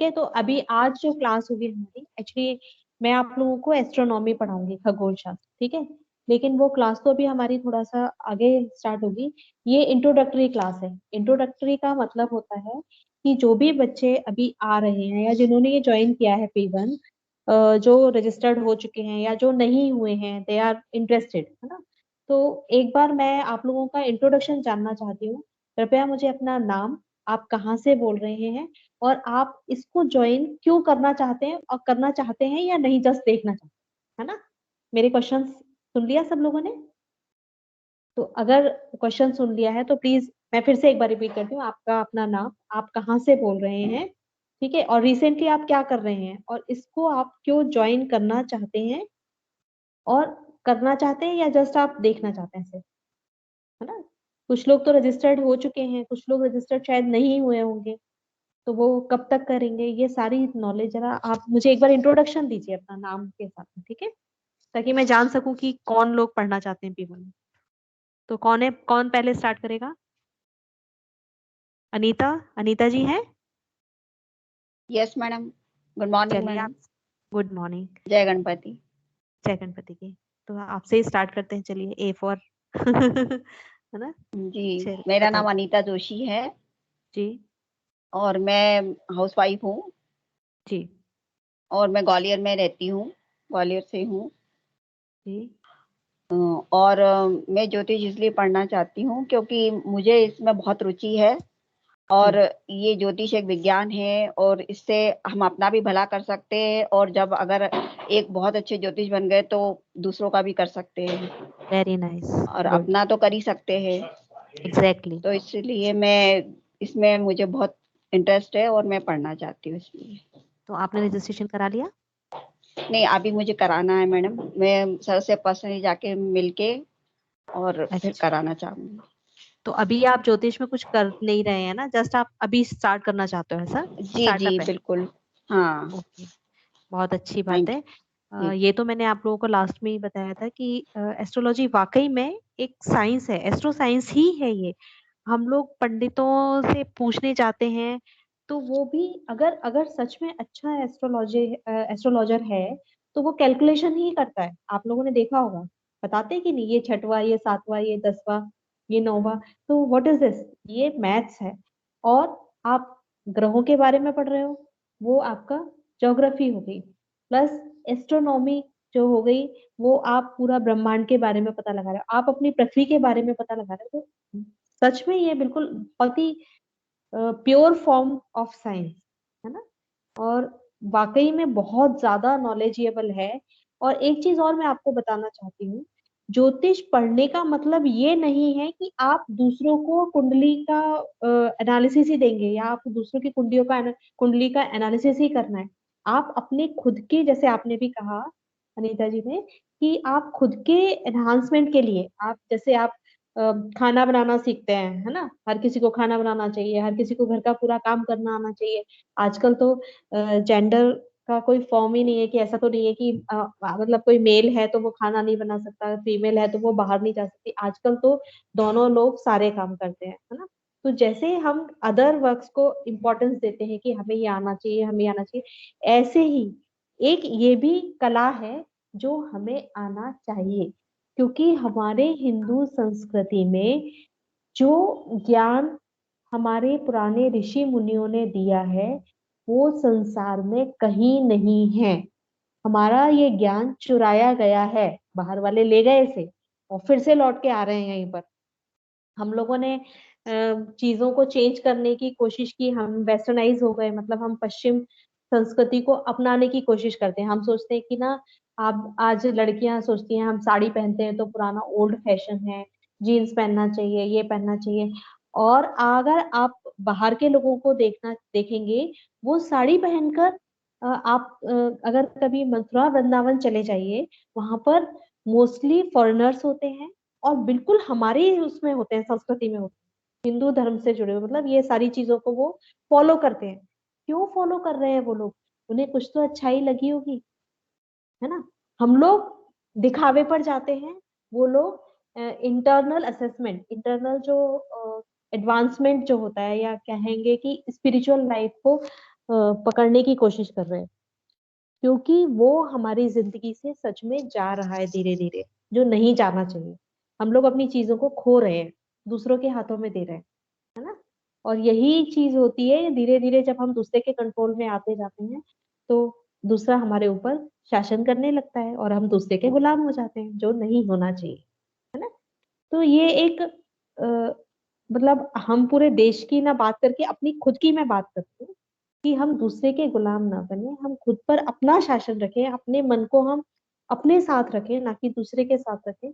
ठीक है। तो अभी आज जो क्लास होगी हमारी, एक्चुअली मैं आप लोगों को एस्ट्रोनॉमी पढ़ाऊंगी, खगोल शास्त्र, ठीक है। लेकिन वो क्लास तो अभी हमारी थोड़ा सा आगे स्टार्ट होगी। ये इंट्रोडक्टरी क्लास है। इंट्रोडक्टरी का मतलब होता है कि जो भी बच्चे अभी आ रहे हैं या जिन्होंने ये ज्वाइन किया है P1, जो रजिस्टर्ड हो चुके हैं या जो नहीं हुए हैं, दे आर इंटरेस्टेड, है ना। तो एक बार मैं आप लोगों का इंट्रोडक्शन जानना चाहती हूँ। कृपया मुझे अपना नाम, आप कहाँ से बोल रहे हैं, और आप इसको ज्वाइन क्यों करना चाहते हैं, और करना चाहते हैं या नहीं, जस्ट देखना चाहते हैं, है ना। मेरे क्वेश्चन सुन लिया सब लोगों ने? तो अगर क्वेश्चन सुन लिया है तो प्लीज मैं फिर से एक बार रिपीट करती हूँ। आपका अपना नाम, आप कहाँ से बोल रहे हैं, ठीक है, और रिसेंटली आप क्या कर रहे हैं, और इसको आप क्यों ज्वाइन करना चाहते हैं, और करना चाहते हैं या जस्ट आप देखना चाहते हैं सिर्फ, है ना। कुछ लोग तो रजिस्टर्ड हो चुके हैं, कुछ लोग रजिस्टर्ड शायद नहीं हुए होंगे, तो वो कब तक करेंगे, ये सारी नॉलेज जरा आप मुझे एक बार इंट्रोडक्शन दीजिए अपना नाम के साथ में, ठीक है, ताकि मैं जान सकूं कि कौन लोग पढ़ना चाहते हैं P1 में। तो कौन है, कौन पहले स्टार्ट करेगा? अनीता, अनीता जी हैं? यस मैडम, गुड मॉर्निंग चलिए मैडम। आप, गुड मॉर्निंग। जय गणपति। जय गणपति की। तो आपसे ही स्टार्ट करते हैं, चलिए, ए फॉर है ना। जी, चलिए मेरा नाम बताइए। अनीता जोशी है जी। और मैं हाउसवाइफ हूँ जी। और मैं ग्वालियर में रहती हूँ, ग्वालियर से हूँ। जी। और मैं ज्योतिष इसलिए पढ़ना चाहती हूँ क्योंकि मुझे इसमें बहुत रुचि है जी। और ये ज्योतिष एक विज्ञान है और इससे हम अपना भी भला कर सकते हैं और जब अगर एक बहुत अच्छे ज्योतिष बन गए तो दूसरों का भी कर सकते हैं वेरी नाइस। और गुड। अपना तो कर ही सकते हैं। एग्जैक्टली। तो इसलिए मैं इसमें मुझे बहुत इंटरेस्ट है और मैं पढ़ना चाहती हूँ इसलिए। तो आपने रजिस्ट्रेशन करा लिया? नहीं, अभी मुझे कराना है मैडम, मैं सर से पर्सनली जाके मिलके और फिर अच्छा। कराना चाहूंगी। तो अभी आप ज्योतिष में कुछ कर नहीं रहे हैं ना, जस्ट आप अभी स्टार्ट करना चाहते हो, ऐसा जी जी स्टार्टअप है? बिल्कुल। हाँ। ओके। बहुत अच्छी बात थैंक है। यू। ये तो मैंने आप लोगों को लास्ट में ही बताया था कि एस्ट्रोलॉजी वाकई में एक साइंस है, एस्ट्रो साइंस ही है ये। हम लोग पंडितों से पूछने जाते हैं तो वो भी, अगर अगर सच में अच्छा एस्ट्रोलॉजर है, तो वो कैलकुलेशन ही करता है। आप लोगों ने देखा होगा, बताते हैं कि नहीं, ये छठवा, ये सातवां, ये दसवां, ये नौवां। तो व्हाट इज दिस, ये मैथ्स है। और आप ग्रहों के बारे में पढ़ रहे हो, वो आपका ज्योग्राफी हो गई, प्लस एस्ट्रोनॉमी जो हो गई, वो आप पूरा ब्रह्मांड के बारे में पता लगा रहे हो, आप अपनी पृथ्वी के बारे में पता लगा रहे हो। तो सच में ये बिल्कुल बहुत ही प्योर फॉर्म ऑफ साइंस है ना। और वाकई में बहुत ज्यादा नॉलेजेबल है। और एक चीज और मैं आपको बताना चाहती हूँ, ज्योतिष पढ़ने का मतलब ये नहीं है कि आप दूसरों को कुंडली का एनालिसिस ही देंगे, या आप दूसरों की कुंडली का एनालिसिस ही करना है। आप अपने खुद के, जैसे आपने भी कहा अनीता जी ने, कि आप खुद के एनहांसमेंट के लिए, आप जैसे आप खाना बनाना सीखते हैं, है ना। हर किसी को खाना बनाना चाहिए, हर किसी को घर का पूरा काम करना आना चाहिए। आजकल तो जेंडर का कोई फॉर्म ही नहीं है, कि ऐसा तो नहीं है कि मतलब कोई मेल है तो वो खाना नहीं बना सकता, फीमेल है तो वो बाहर नहीं जा सकती। आजकल तो दोनों लोग सारे काम करते हैं, है ना। तो जैसे हम अदर वर्क्स को इम्पोर्टेंस देते हैं कि हमें ये आना चाहिए, हमें ये आना चाहिए, ऐसे ही एक ये भी कला है जो हमें आना चाहिए। क्योंकि हमारे हिंदू संस्कृति में जो ज्ञान हमारे पुराने ऋषि मुनियों ने दिया है, वो संसार में कहीं नहीं है। हमारा ये ज्ञान चुराया गया है, बाहर वाले ले गए इसे, और फिर से लौट के आ रहे हैं यहीं पर। हम लोगों ने चीजों को चेंज करने की कोशिश की, हम वेस्टर्नाइज हो गए, मतलब हम पश्चिम संस्कृति को अपनाने की कोशिश करते हैं। हम सोचते हैं कि ना, आप आज लड़कियां सोचती हैं हम साड़ी पहनते हैं तो पुराना ओल्ड फैशन है, जीन्स पहनना चाहिए, ये पहनना चाहिए। और अगर आप बाहर के लोगों को देखेंगे, वो साड़ी पहनकर आप अगर कभी मथुरा वृंदावन चले जाइए, वहां पर मोस्टली फॉरेनर्स होते हैं, और बिल्कुल हमारे ही उसमें होते हैं, संस्कृति में होते हैं, हिंदू धर्म से जुड़े हुए, मतलब ये सारी चीजों को वो फॉलो करते हैं। क्यों फॉलो कर रहे हैं वो लोग? उन्हें कुछ तो अच्छाई लगी होगी, है ना। हम लोग दिखावे पर जाते हैं, वो लोग इंटरनल असेसमेंट, इंटरनल जो एडवांसमेंट जो होता है, या कहेंगे कि स्पिरिचुअल लाइफ को पकड़ने की कोशिश कर रहे हैं, क्योंकि वो हमारी जिंदगी से सच में जा रहा है धीरे धीरे, जो नहीं जाना चाहिए। हम लोग अपनी चीजों को खो रहे हैं, दूसरों के हाथों में दे रहे हैं, है ना। और यही चीज होती है, धीरे धीरे जब हम दूसरे के कंट्रोल में आते जाते हैं तो दूसरा हमारे ऊपर शासन करने लगता है और हम दूसरे के गुलाम हो जाते हैं, जो नहीं होना चाहिए, है ना। तो ये एक मतलब हम पूरे देश की ना बात करके अपनी खुद की मैं बात करती हूँ, कि हम दूसरे के गुलाम ना बने, हम खुद पर अपना शासन रखें, अपने मन को हम अपने साथ रखें, ना कि दूसरे के साथ रखें।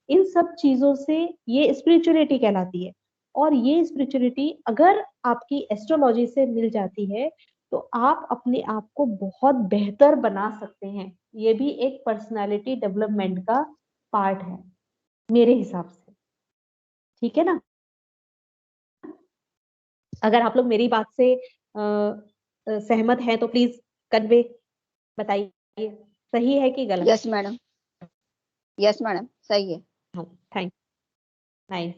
इन सब चीजों से ये स्पिरिचुअलिटी कहलाती है। और ये स्पिरिचुअलिटी अगर आपकी एस्ट्रोलॉजी से मिल जाती है तो आप अपने आप को बहुत बेहतर बना सकते हैं। ये भी एक पर्सनालिटी डेवलपमेंट का पार्ट है मेरे हिसाब से, ठीक है ना। अगर आप लोग मेरी बात से सहमत हैं तो प्लीज कन्वे, बताइए सही है कि गलत। यस मैडम, यस मैडम, सही है। हाँ, थैंक, नाइस।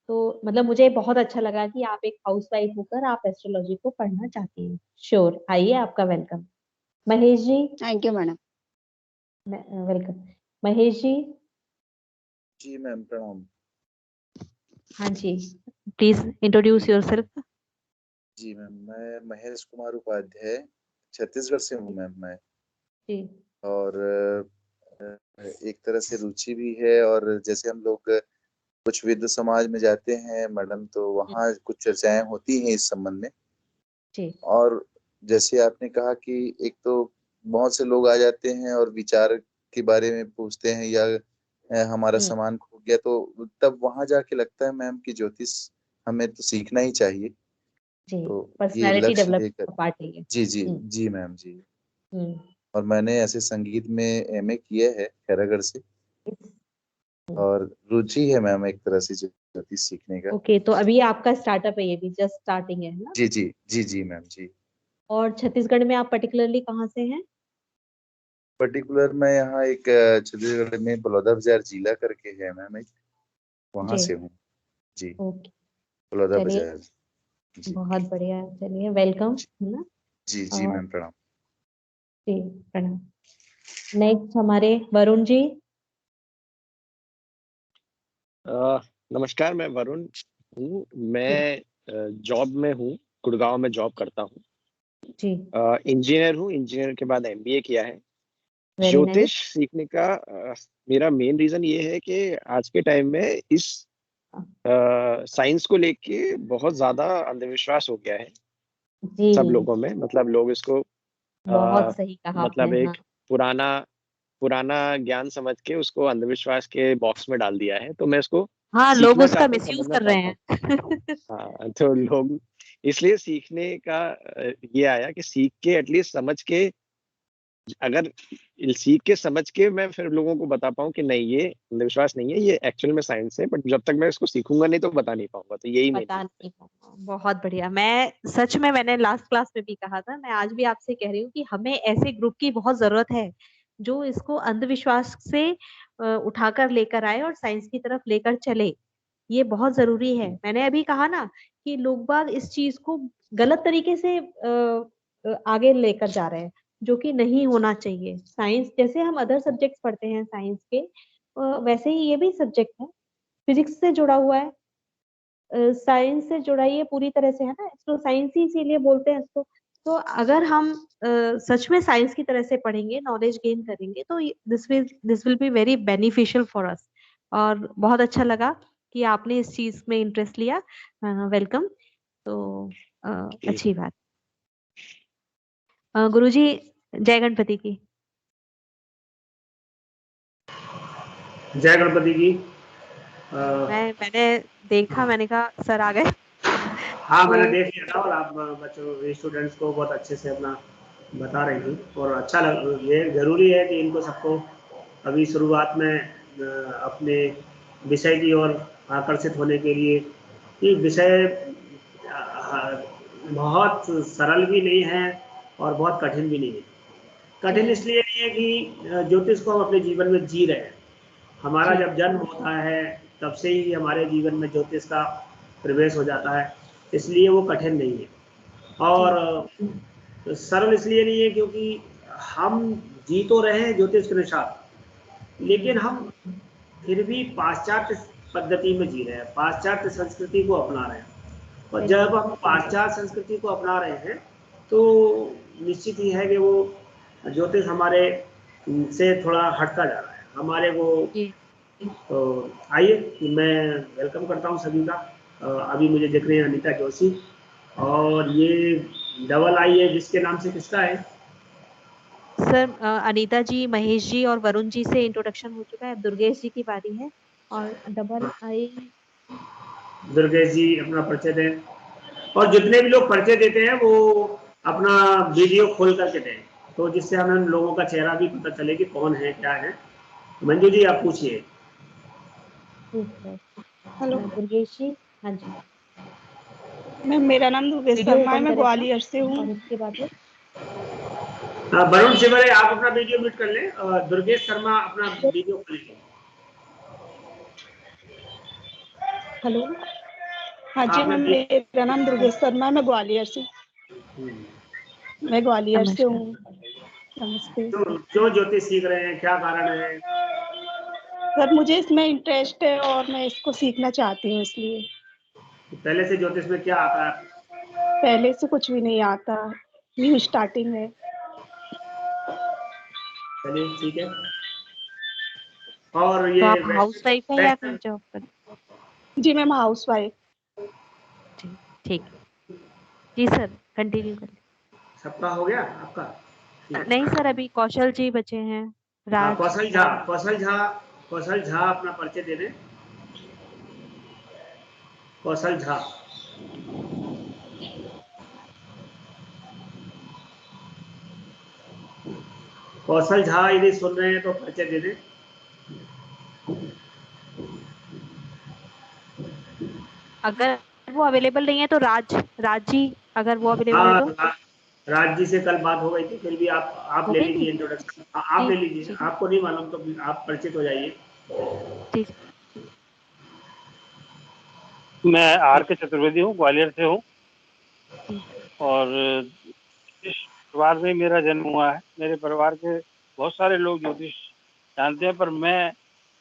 तो मतलब मुझे बहुत अच्छा लगा कि आप एक हाउसवाइफ होकर आप एस्ट्रोलॉजी को पढ़ना चाहती हैं। श्योर, आइए, आपका welcome. Mahesh ji, thank you madam. Welcome. Mahesh ji. जी मैम, प्रणाम। हाँ जी, प्लीज इंट्रोड्यूस योरसेल्फ। जी मैम, मैं महेश कुमार उपाध्याय छत्तीसगढ़ से हूँ मैम मैं। जी। और एक तरह से रुचि भी है, और जैसे हम लोग कुछ विद्ध समाज में जाते हैं मैडम, तो वहाँ कुछ चर्चाएं होती हैं इस संबंध में। जी। और जैसे आपने कहा कि एक तो बहुत से लोग आ जाते हैं और विचार के बारे में पूछते हैं, या हमारा सामान खो गया, तो तब वहां जाके लगता है मैम कि ज्योतिष हमें तो सीखना ही चाहिए। जी, तो ये पर्सनालिटी लक्ष्य डेवलपमेंट लेकर, का पार्ट है ये। जी जी हम्म। जी मैम जी। हम्म। और मैंने ऐसे संगीत में एमए किया है खैरागढ़ से, और रुचि है मैम एक तरह से ज्योतिष सीखने का। ओके, तो अभी आपका स्टार्टअप है, ये भी जस्ट स्टार्टिंग है ना। जी जी जी जी मैम जी। और छत्तीसगढ़ में आप पर्टिकुलरली कहाँ से हैं। पर्टिकुलर मैं यहाँ एक छत्तीसगढ़ में बलौदा बाजार जिला करके है मैम एक, वहां जी। से हूँ जी। ओके, बलौदा चलिए, बाजार जी। बहुत बढ़िया, चलिए वेलकम, है ना। जी जी और मैम, प्रणाम। जी, प्रणाम। नेक्स्ट हमारे वरुण जी। नमस्कार, मैं वरुण हूँ। जी। मैं जॉब में हूँ, गुड़गांव में जॉब करता हूँ। जी। इंजीनियर हूँ, इंजीनियर के बाद एमबीए किया है। Very nice. ज्योतिष सीखने का मेरा मेन रीजन ये है कि आज के टाइम में इस साइंस को लेके बहुत ज्यादा अंधविश्वास हो गया है जी, सब लोगों में। मतलब लोग इसको बहुत अ, सही कहा आपने, मतलब हाँ। एक पुराना पुराना ज्ञान समझ के उसको अंधविश्वास के बॉक्स में डाल दिया है। तो मैं इसको हाँ, लोग सीखना उसका चाहता हूँ, मिसयूज समझना कर रहे चाहता हूँ। हैं। हाँ, तो लोग इसलिए सीखने का ये आया कि सीख के एटलीस्ट समझ के, अगर सीख के समझ के मैं फिर लोगों को बता पाऊँ कि नहीं ये अंधविश्वास नहीं है, ये एक्चुअल में साइंस है। बट जब तक मैं इसको सीखूंगा नहीं तो बता नहीं पाऊंगा। तो यही मेन पता रीजन है। नहीं पाऊंगा, बहुत बढ़िया। मैं सच में, मैंने लास्ट क्लास में भी कहा था, मैं आज भी आपसे कह रही हूँ कि हमें ऐसे ग्रुप की बहुत जरूरत है जो इसको अंधविश्वास से उठाकर लेकर आए और साइंस की तरफ लेकर चले। ये बहुत जरूरी है। मैंने अभी कहा ना कि लोग बाग इस चीज को गलत तरीके से आगे लेकर जा रहे हैं, जो कि नहीं होना चाहिए। साइंस जैसे हम अदर सब्जेक्ट्स पढ़ते हैं साइंस के, वैसे ही ये भी सब्जेक्ट है, फिजिक्स से जुड़ा हुआ है, साइंस से जुड़ा ये पूरी तरह से, है ना। इसको साइंस ही इसीलिए बोलते हैं इसको। तो अगर हम सच में साइंस की तरह से पढ़ेंगे, नॉलेज गेन करेंगे, तो this will be very beneficial for us. और बहुत अच्छा लगा कि आपने इस चीज में इंटरेस्ट लिया। वेलकम। तो अच्छी बात। गुरुजी, जय गणपति की। जय गणपति की। मैंने देखा, मैंने कहा सर आ गए। हाँ, तो मैंने देख लिया था, और आप बच्चों स्टूडेंट्स को बहुत अच्छे से अपना बता रही थी, और अच्छा लग, ये ज़रूरी है कि इनको सबको अभी शुरुआत में अपने विषय की ओर आकर्षित होने के लिए, कि विषय बहुत सरल भी नहीं है और बहुत कठिन भी नहीं है। कठिन इसलिए नहीं है कि ज्योतिष को हम अपने जीवन में जी रहे हैं। हमारा जी। जब जन्म होता है तब से ही हमारे जीवन में ज्योतिष का प्रवेश हो जाता है, इसलिए वो कठिन नहीं है। जी। और सरल इसलिए नहीं है क्योंकि हम जी तो रहे हैं ज्योतिष के अनुसार, लेकिन हम फिर भी पाश्चात्य पद्धति में जी रहे हैं, पाश्चात्य संस्कृति को अपना रहे हैं। और जब हम पाश्चात्य संस्कृति को अपना रहे हैं तो निश्चित ही है कि वो ज्योतिष हमारे से थोड़ा हटता जा रहा है हमारे को। तो आइए मैं वेलकम करता हूँ सभी का। अभी मुझे दिख रहे हैं अनीता जोशी, और ये डबल आई है जिसके नाम से किसका है सर? अनीता जी, महेश जी और वरुण जी से इंट्रोडक्शन हो चुका है, अब दुर्गेश जी की बारी है। और डबल आई दुर्गेश जी अपना परिचय दें, और जितने भी लोग परिचय देते हैं वो अपना वीडियो खोल करके दें, तो जिससे हमें लोगों का चेहरा भी पता चले कि कौन है क्या है। मंजू जी आप पूछिए। हेलो दुर्गेश जी। हाँ जी, मैम मेरा नाम दुर्गेश वीडियो शर्मा है, ओपन मैं करें अपना, ग्वालियर से हूँ। और उसके बाद में वरुण शिवरे आप अपना वीडियो म्यूट कर लें, दुर्गेश शर्मा अपना वीडियो खोलिए। हेलो, हाँ जी मैम, मेरा नाम दुर्गेश शर्मा है, मैं ग्वालियर से हूँ। नमस्ते क्यों ज्योतिष सीख रहे हैं, क्या कारण है? सर, मुझे इसमें इंटरेस्ट है और मैं इसको सीखना चाहती हूँ, इसलिए। पहले से ज्योतिष में क्या आता है? पहले से कुछ भी नहीं आता, न्यू स्टार्टिंग है। चलिए ठीक है। और तो ये आप हाउस वाइफ है या फिर जॉब करते? जी मैम, हाउस वाइफ। ठीक जी सर, कंटिन्यू करें। सबका हो गया आपका? नहीं सर, अभी कौशल जी बचे हैं। राज, कौशल झा अपना परिचय दे दें। कौशल झा। कौशल झा यदि सुन रहे हैं तो परिचय दे दें। अगर वो अवेलेबल नहीं है तो राज जी, अगर वो अवेलेबल है तो। राज जी से कल बात हो गई थी, फिर भी आप हो ले गई लीजिए थी? इंट्रोडक्शन, आप ले लीजिए। ठीक आपको नहीं मालूम तो आप परिचित हो जाइए। ठीक। मैं आर के चतुर्वेदी हूँ, ग्वालियर से हूँ, और इस परिवार में मेरा जन्म हुआ है। मेरे परिवार के बहुत सारे लोग ज्योतिष जानते हैं, पर मैं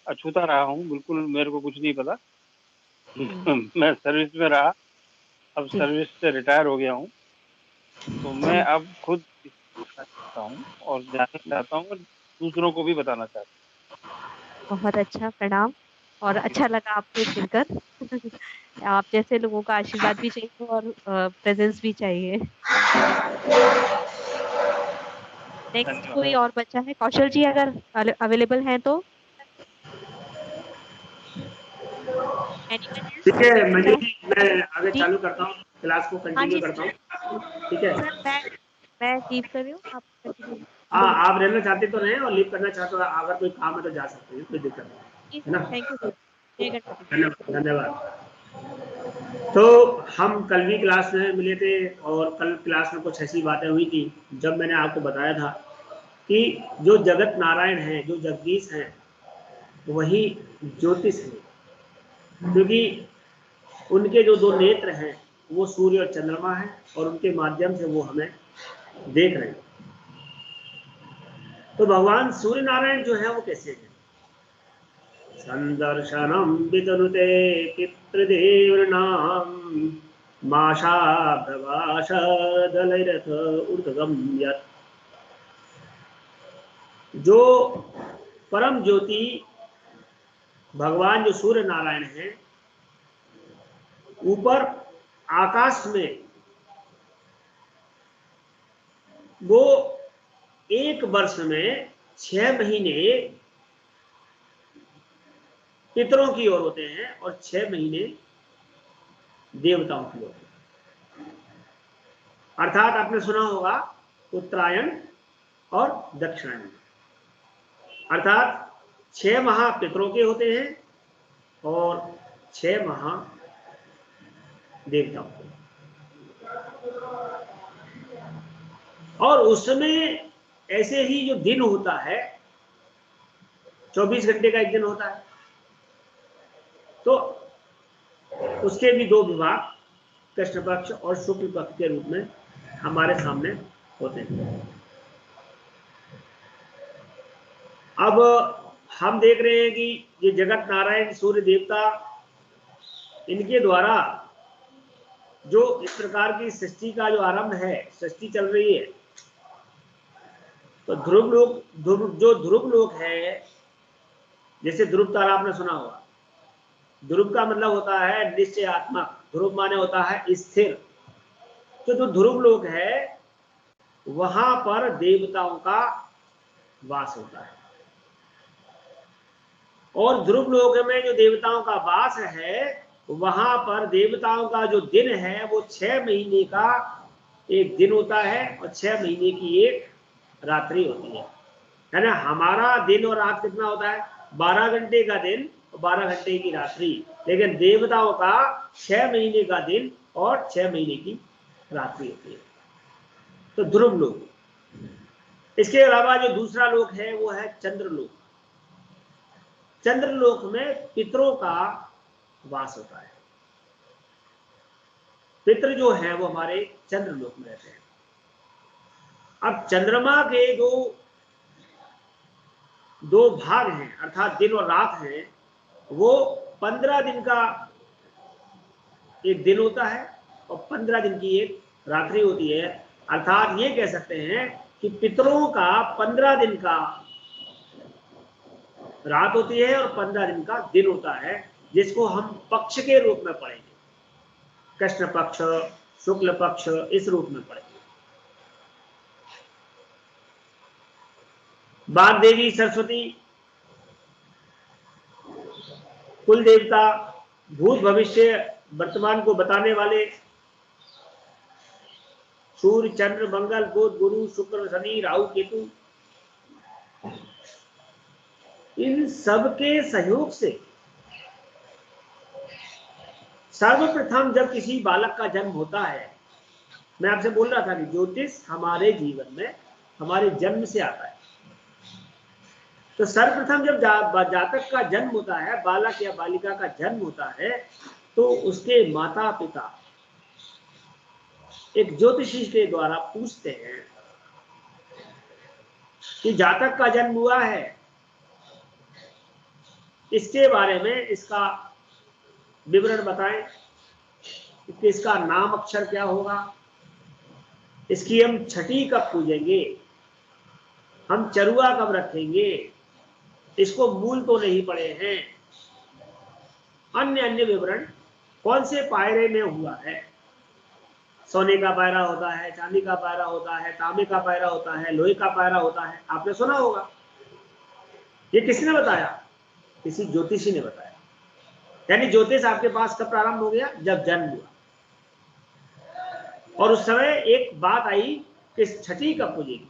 अछूता रहा हूँ, बिल्कुल मेरे को कुछ नहीं पता। मैं सर्विस में रहा, अब सर्विस से रिटायर हो गया हूँ, तो मैं अब खुद चाहता हूँ और जानना चाहता हूँ और दूसरों को भी बताना चाहता हूँ। बहुत अच्छा, प्रणाम। और अच्छा लगा आपसे मिलकर। आप जैसे लोगों का आशीर्वाद भी चाहिए और प्रेजेंस भी चाहिए। नेक्स्ट कोई और बच्चा है? कौशल जी अगर अवेलेबल हैं तो। ठीक है मंजू जी, मैं आगे चालू करता हूँ, क्लास को हाँ कंटिन्यू जी करता हूँ। ठीक है सर, मैं लीव कर रही हूँ, आप कंटिन्यू। हाँ, आप रहना चाहते तो रहें, और लीव करना चाहते हो अगर कोई काम है तो जा सकते हैं, कोई दिक्कत नहीं है ना। Thank you sir. धन्यवाद। तो हम कल भी क्लास में मिले थे, और कल क्लास में कुछ ऐसी बातें हुई थी जब मैंने आपको बताया था कि जो जगत नारायण है, जो जगदीश हैं, वही ज्योतिष है, क्योंकि उनके जो दो नेत्र हैं वो सूर्य और चंद्रमा है, और उनके माध्यम से वो हमें देख रहे हैं। तो भगवान सूर्य नारायण जो है वो कैसे हैं? संदर्शनम वितनुते पितृदेवनाम माशा प्रवास दलैरथ ऊर्ध्वगम्यत्। जो परम ज्योति भगवान जो सूर्य नारायण हैं, ऊपर आकाश में वो एक वर्ष में 6 महीने पितरों की ओर होते हैं और 6 महीने देवताओं की ओर। अर्थात आपने सुना होगा उत्तरायण और दक्षिणायन, अर्थात 6 माह पितरों के होते हैं और 6 माह देवताओं के। और उसमें ऐसे ही जो दिन होता है, 24 घंटे का एक दिन होता है, तो उसके भी 2 विभाग, कृष्ण पक्ष और शुक्ल पक्ष के रूप में हमारे सामने होते हैं। अब हम देख रहे हैं कि ये जगत नारायण सूर्य देवता, इनके द्वारा जो इस प्रकार की सृष्टि का जो आरंभ है, सृष्टि चल रही है, तो ध्रुव लोक है, जैसे ध्रुव तारा आपने सुना होगा। ध्रुव का मतलब होता है निश्चयात्मक, ध्रुव माने होता है स्थिर। तो जो ध्रुव लोक है वहां पर देवताओं का वास होता है, और ध्रुव लोक में जो देवताओं का वास है वहां पर देवताओं का जो दिन है वो 6 महीने का एक दिन होता है और 6 महीने की एक रात्रि होती है ना। हमारा दिन और रात कितना होता है? 12 घंटे का दिन और 12 घंटे की रात्रि, लेकिन देवताओं का 6 महीने का दिन और 6 महीने की रात्रि होती है। तो ध्रुव लोक। इसके अलावा जो दूसरा लोक है वो है चंद्रलोक। चंद्रलोक में पितरों का वास होता है। पितृ जो है वो हमारे चंद्रलोक में रहते हैं। अब चंद्रमा के दो भाग हैं, अर्थात दिन और रात हैं, वो 15 दिन का एक दिन होता है और 15 दिन की एक रात्रि होती है। अर्थात ये कह सकते हैं कि पितरों का 15 दिन का रात होती है और 15 दिन का दिन होता है, जिसको हम पक्ष के रूप में पढ़ेंगे, कृष्ण पक्ष, शुक्ल पक्ष, इस रूप में पढ़ेंगे। बाग देवी सरस्वती, कुल देवता, भूत भविष्य वर्तमान को बताने वाले सूर्य, चंद्र, मंगल, बुध, गुरु, शुक्र, शनि, राहु, केतु, इन सब के सहयोग से सर्वप्रथम जब किसी बालक का जन्म होता है, मैं आपसे बोल रहा था कि ज्योतिष हमारे जीवन में हमारे जन्म से आता है। तो सर्वप्रथम जब जातक का जन्म होता है, बालक या बालिका का जन्म होता है, तो उसके माता पिता एक ज्योतिषी के द्वारा पूछते हैं कि जातक का जन्म हुआ है, इसके बारे में इसका विवरण बताएं, कि इसका नाम अक्षर क्या होगा, इसकी हम छठी कब पूजेंगे, हम चरुआ कब रखेंगे, इसको मूल तो नहीं पड़े हैं, अन्य अन्य विवरण, कौन से पायरे में हुआ है, सोने का पायरा होता है, चांदी का पायरा होता है, तांबे का पायरा होता है, लोहे का पायरा होता है, आपने सुना होगा। ये किसने बताया? किसी ज्योतिषी ने बताया। यानी ज्योतिष आपके पास कब प्रारंभ हो गया? जब जन्म हुआ। और उस समय एक बात आई कि छठी कब पूजेगी।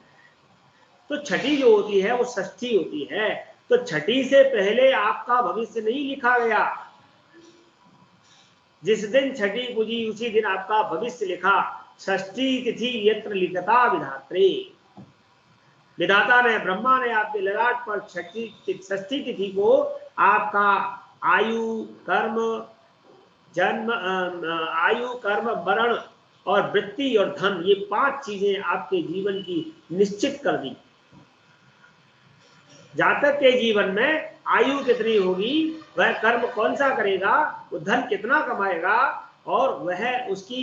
तो छठी जो होती है वो षष्ठी होती है। तो छठी से पहले आपका भविष्य नहीं लिखा गया। जिस दिन छठी पूजी उसी दिन आपका भविष्य लिखा। षष्ठी तिथि यत्र लिखता विधात्रे, विधाता ने, ब्रह्मा ने आपके ललाट पर षष्ठी तिथि को आपका आयु, कर्म, जन्म, आयु, कर्म, मरण और वृत्ति और धन, ये 5 चीजें आपके जीवन की निश्चित कर दी। जातक के जीवन में आयु कितनी होगी, वह कर्म कौन सा करेगा, वो धन कितना कमाएगा और वह उसकी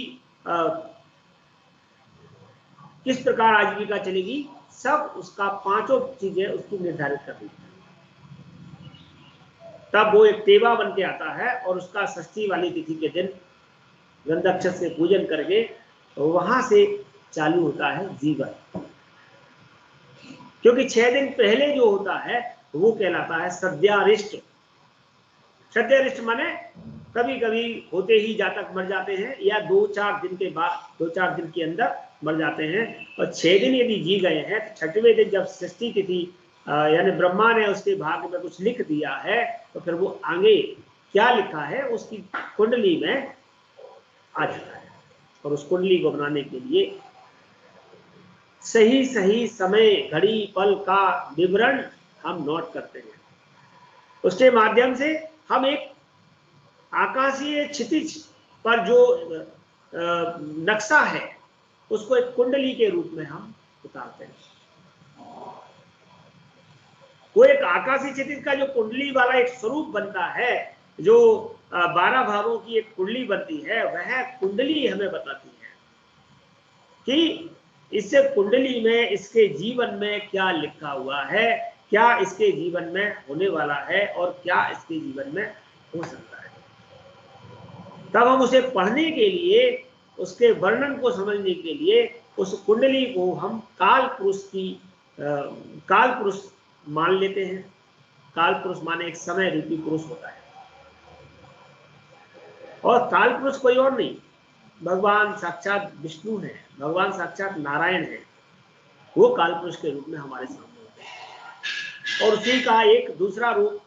किस प्रकार आजीविका चलेगी, सब उसका 5 चीजें उसकी निर्धारित कर दी। तब वो एक तेवा बन के आता है और उसका षष्ठी वाली तिथि के दिन गंधाक्षर से पूजन करके तो वहां से चालू होता है जीवन। क्योंकि 6 दिन पहले जो होता है वो कहलाता है सद्यारिष्ट। सद्यारिष्ट माने कभी कभी होते ही जातक मर जाते हैं या 2-4 दिन के बाद, 2-4 दिन के अंदर मर जाते हैं। और 6 दिन यदि जी गए हैं तो 6वें दिन जब षष्ठी तिथि यानी ब्रह्मा ने उसके भाग्य में कुछ लिख दिया है तो फिर वो आगे क्या लिखा है उसकी कुंडली में आ जाता है। और उस कुंडली को बनाने के लिए सही सही समय, घड़ी, पल का विवरण हम नोट करते हैं। उसके माध्यम से हम एक आकाशीय क्षितिज पर जो नक्शा है उसको एक कुंडली के रूप में हम उतारते हैं। वो एक आकाशीय क्षितिज का जो कुंडली वाला एक स्वरूप बनता है, जो 12 भावों की एक कुंडली बनती है, वह कुंडली हमें बताती है कि इससे कुंडली में इसके जीवन में क्या लिखा हुआ है, क्या इसके जीवन में होने वाला है और क्या इसके जीवन में हो सकता है। तब हम उसे पढ़ने के लिए, उसके वर्णन को समझने के लिए उस कुंडली को हम काल पुरुष मान लेते हैं। काल पुरुष माने एक समय रूपी पुरुष होता है, और काल पुरुष कोई और नहीं, भगवान साक्षात विष्णु है, भगवान साक्षात नारायण है। वो काल पुरुष के रूप में हमारे सामने होते हैं। और उसी का एक दूसरा रूप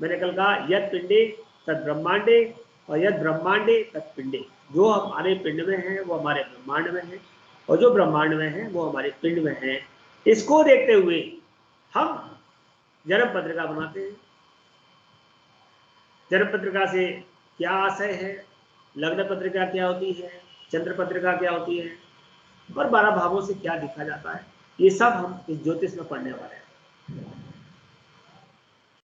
मैंने कल कहा, यद पिंडे तद ब्रह्मांडे और यद ब्रह्मांडे तद पिंडे। जो हमारे पिंड में है वो हमारे ब्रह्मांड में है, और जो ब्रह्मांड में है वो हमारे पिंड में है। इसको देखते हुए हम जन्म पत्रिका बनाते हैं। जन्म पत्रिका से क्या आशय है, लग्न पत्रिका क्या होती है, चंद्र पत्रिका क्या होती है, और 12 भावों से क्या लिखा जाता है, ये सब हम इस ज्योतिष में पढ़ने वाले हैं।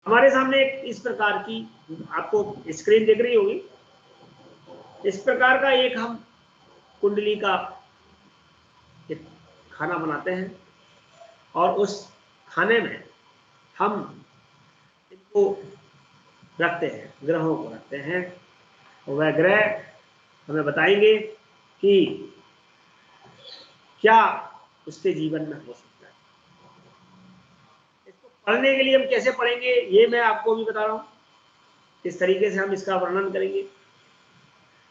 हमारे सामने एक इस प्रकार की, आपको स्क्रीन दिख रही होगी, इस प्रकार का एक हम कुंडली का एक खाना बनाते हैं, और उस खाने में हम इनको रखते हैं, ग्रहों को रखते हैं, और वह ग्रह हमें बताएंगे कि क्या उसके जीवन में हो सकता है। इसको पढ़ने के लिए हम कैसे पढ़ेंगे, ये मैं आपको भी बता रहा हूं, किस तरीके से हम इसका वर्णन करेंगे।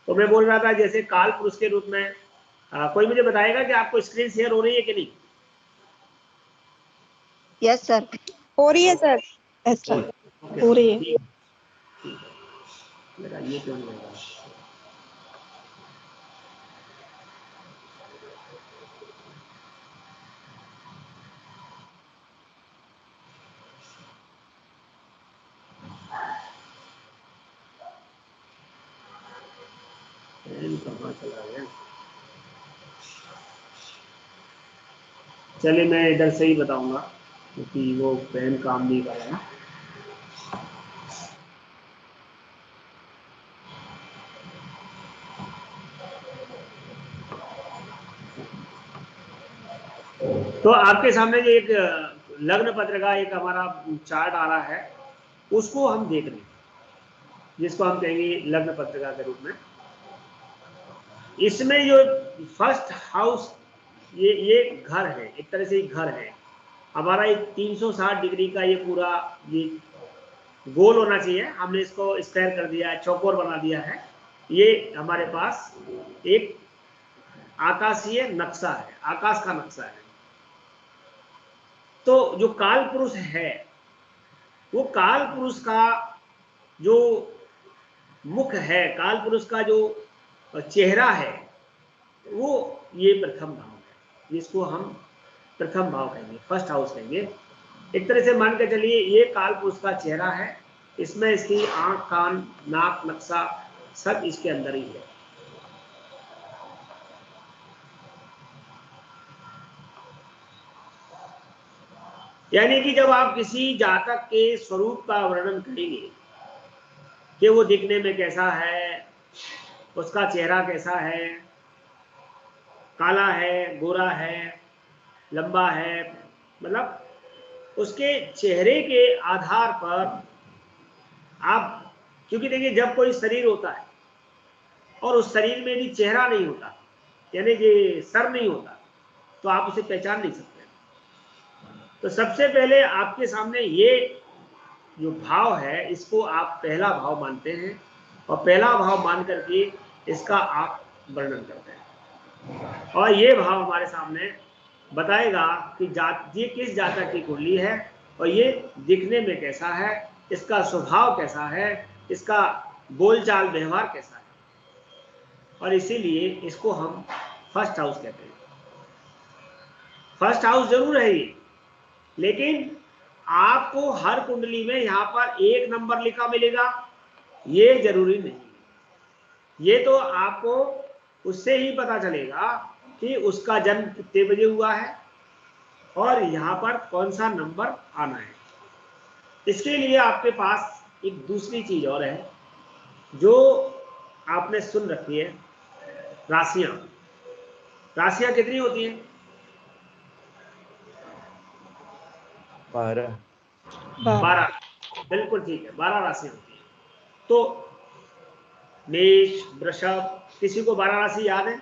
तो मैं बोल रहा था जैसे काल पुरुष के रूप में, कोई मुझे बताएगा कि आपको स्क्रीन शेयर हो रही है कि नहीं? यस सर, हो रही है सर। हो रही है। मेरा ये क्यों नहीं होगा? कहाँ चला गया? चलिए मैं इधर से ही बताऊंगा, क्योंकि वो पेन काम नहीं कर रहा है। तो आपके सामने जो एक लग्न पत्रिका, एक हमारा चार्ट आ रहा है, उसको हम देख रहे हैं, जिसको हम कहेंगे लग्न पत्रिका के रूप में। इसमें जो फर्स्ट हाउस, ये घर है, एक तरह से घर है हमारा। एक 360 डिग्री का ये पूरा ये गोल होना चाहिए, हमने इसको स्क्वायर कर दिया है, चौकोर बना दिया है। ये हमारे पास एक आकाशीय नक्शा है, आकाश का नक्शा है। तो जो काल पुरुष है, वो काल पुरुष का जो मुख है, काल पुरुष का जो चेहरा है, वो ये प्रथम भाव है, जिसको हम प्रथम भाव कहेंगे, फर्स्ट हाउस कहेंगे। एक तरह से मान के चलिए ये काल पुरुष का चेहरा है, इसमें इसकी आंख, कान, नाक, नक्शा सब इसके अंदर ही है। यानी कि जब आप किसी जातक के स्वरूप का वर्णन करेंगे कि वो दिखने में कैसा है, उसका चेहरा कैसा है, काला है, गोरा है, लंबा है, मतलब उसके चेहरे के आधार पर आप, क्योंकि देखिए जब कोई शरीर होता है और उस शरीर में भी चेहरा नहीं होता, यानी ये सर नहीं होता, तो आप उसे पहचान नहीं सकते। तो सबसे पहले आपके सामने ये जो भाव है, इसको आप पहला भाव मानते हैं, और पहला भाव मान करके इसका आप वर्णन करते हैं, और ये भाव हमारे सामने बताएगा कि ये किस जातक की कुंडली है, और ये दिखने में कैसा है, इसका स्वभाव कैसा है, इसका बोलचाल व्यवहार कैसा है। और इसीलिए इसको हम फर्स्ट हाउस कहते हैं। फर्स्ट हाउस जरूर है ये, लेकिन आपको हर कुंडली में यहाँ पर 1 नंबर लिखा मिलेगा, ये जरूरी नहीं। ये तो आपको उससे ही पता चलेगा कि कि उसका जन्म कितने बजे हुआ है और यहाँ पर कौन सा नंबर आना है। इसके लिए आपके पास एक दूसरी चीज और है जो आपने सुन रखी है, राशियां। राशियां कितनी होती हैं? 12। 12। बिल्कुल ठीक है, 12 राशियां होती हैं। तो मेष, वृषभ, किसी को 12 राशि याद है?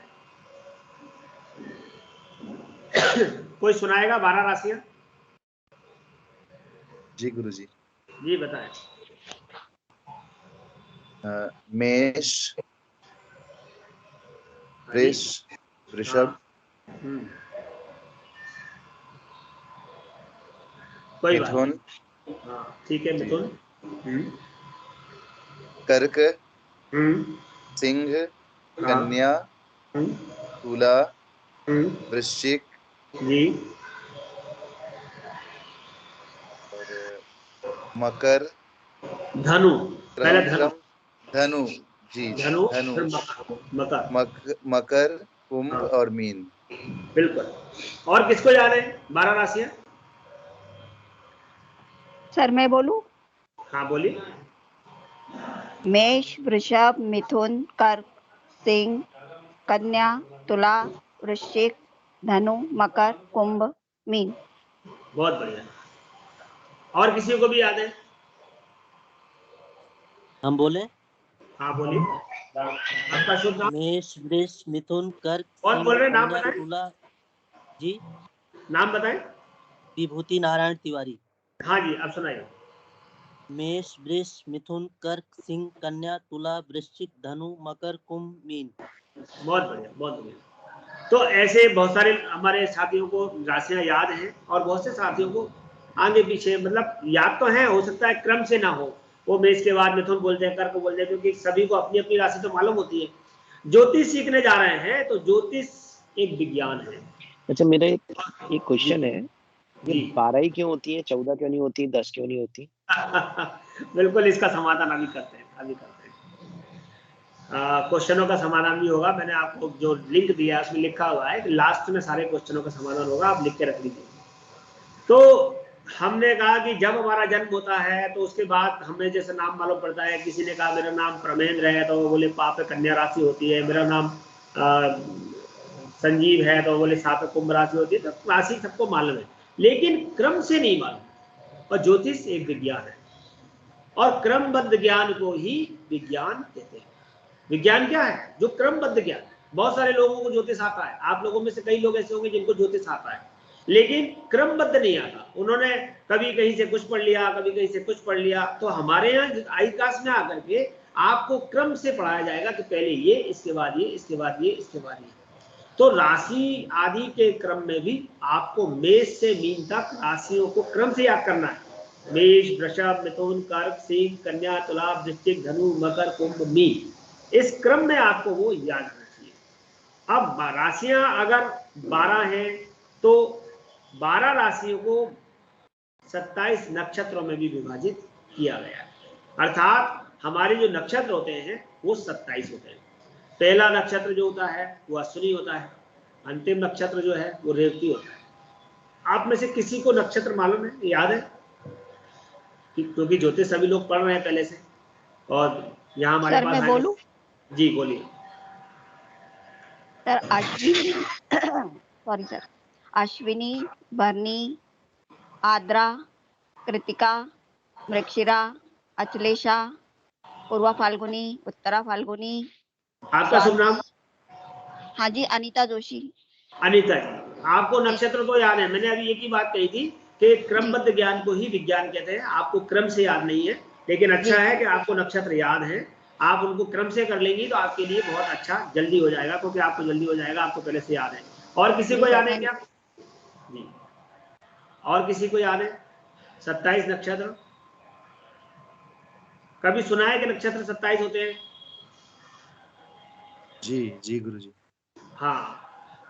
कोई सुनाएगा 12 राशियां? जी गुरुजी। जी बताएं। मेष, वृष, वृषभ, कोई बात मिथुन, नहीं। हाँ ठीक है, मिथुन, कर्क, सिंह, कन्या, तुला, वृश्चिक जी, और मकर, धनु, पहले धनु, धनु। जी धनु, धनु, फिर मकर, मकर, कुंभ हाँ। और मीन। बिल्कुल। और किसको याद है 12 राशियां? सर मैं बोलूं? हाँ बोलिए। मेष, वृषभ, मिथुन, कर्क, सिंह, कन्या, तुला, वृश्चिक, धनु, मकर, कुंभ, मीन। बहुत बढ़िया। और किसी को भी याद है? हम बोले? हाँ बोलिए। आपका शुभ नाम? मेष, वृष, मिथुन, कर्क, कौन बोल रहे हैं? नाम कन्या, बताएं। तुला। जी, नाम बताएं। विभूति नारायण तिवारी। हाँ जी, अब सुनाइए। मेष, वृष, मिथुन, कर्क, सिंह, कन्या, तुला, वृश्चिक, धनु, मकर, कुंभ, मीन। बहुत बढ़िया, बहुत बढ़िया। तो ऐसे बहुत सारे हमारे साथियों को राशियां याद हैं और बहुत से साथियों को आगे पीछे मतलब याद तो है, हो सकता है क्रम से ना हो, वो मेष के बाद मिथुन बोलते हैं, कर्क बोलते हैं, क्योंकि सभी को अपनी अपनी राशि तो मालूम होती है। ज्योतिष सीखने जा रहे हैं तो ज्योतिष एक विज्ञान है। अच्छा, मेरा एक क्वेश्चन है, ये 12 ही क्यों होती है, 14 क्यों नहीं होती, 10 क्यों नहीं होती? बिल्कुल, इसका समाधान अभी करते हैं, क्वेश्चनों का समाधान भी होगा। मैंने आपको जो लिंक दिया है उसमें लिखा हुआ है कि लास्ट में सारे क्वेश्चनों का समाधान होगा, आप लिख के रख लीजिए। तो हमने कहा कि जब हमारा जन्म होता है तो उसके बाद हमें जैसे नाम मालूम पड़ता है। किसी ने कहा मेरा नाम प्रमेंद्र है तो वो बोले पाप कन्या राशि होती है। मेरा नाम संजीव है तो बोले साप कुंभ राशि होती है। तो राशि सबको मालूम है, लेकिन क्रम से नहीं मालूम। और ज्योतिष एक विज्ञान है और क्रमबद्ध ज्ञान को ही विज्ञान कहते हैं। विज्ञान क्या है? जो क्रमबद्ध ज्ञान। बहुत सारे लोगों को ज्योतिष आता है, आप लोगों में से कई लोग ऐसे होंगे जिनको ज्योतिष आता है, लेकिन क्रमबद्ध नहीं आता। उन्होंने कभी कहीं से कुछ पढ़ लिया, कभी कहीं से कुछ पढ़ लिया। तो हमारे यहाँ आई क्लास में आकर के आपको क्रम से पढ़ाया जाएगा कि पहले ये, इसके बाद ये, इसके बाद ये, इसके बाद ये। तो राशि आदि के क्रम में भी आपको मेष से मीन तक राशियों को क्रम से याद करना है। मेष, वृषभ, मिथुन, कर्क, सिंह, कन्या, तुला, वृश्चिक, धनु, मकर, कुंभ, मीन। इस क्रम में आपको वो याद रखना चाहिए। अब राशियां अगर 12 हैं तो 12 राशियों को 27 नक्षत्रों में भी विभाजित किया गया है। अर्थात हमारे जो नक्षत्र होते हैं वो 27 होते हैं। पहला नक्षत्र जो होता है वो अश्विनी होता है, अंतिम नक्षत्र जो है वो रेवती होता है। आप में से किसी को नक्षत्र मालूम है, याद है? क्योंकि ज्योतिष सभी लोग पढ़ रहे हैं पहले से और यहाँ हमारे सर पास मैं बोलूं? जी बोलिए। Sir Ashwini sorry sir, Ashwini, भरणी, आद्रा, कृतिका, मृगशिरा, अचलेशा, पूर्वा फाल्गुनी, उत्तरा फाल्गुनी। आपका शुभ नाम? हाँ जी, अनीता जोशी। अनीता जी, आपको नक्षत्र तो याद है। मैंने अभी एक ही बात कही थी कि क्रमबद्ध ज्ञान को ही विज्ञान कहते हैं। आपको क्रम से याद नहीं है, लेकिन अच्छा है कि आपको नक्षत्र याद है। आप उनको क्रम से कर लेंगी तो आपके लिए बहुत अच्छा जल्दी हो जाएगा, क्योंकि आपको जल्दी हो जाएगा, आपको पहले से याद है। और किसी को याद है क्या? जी, और किसी को याद है 27 नक्षत्र? कभी सुना है कि नक्षत्र 27 होते हैं? जी जी गुरुजी। हाँ,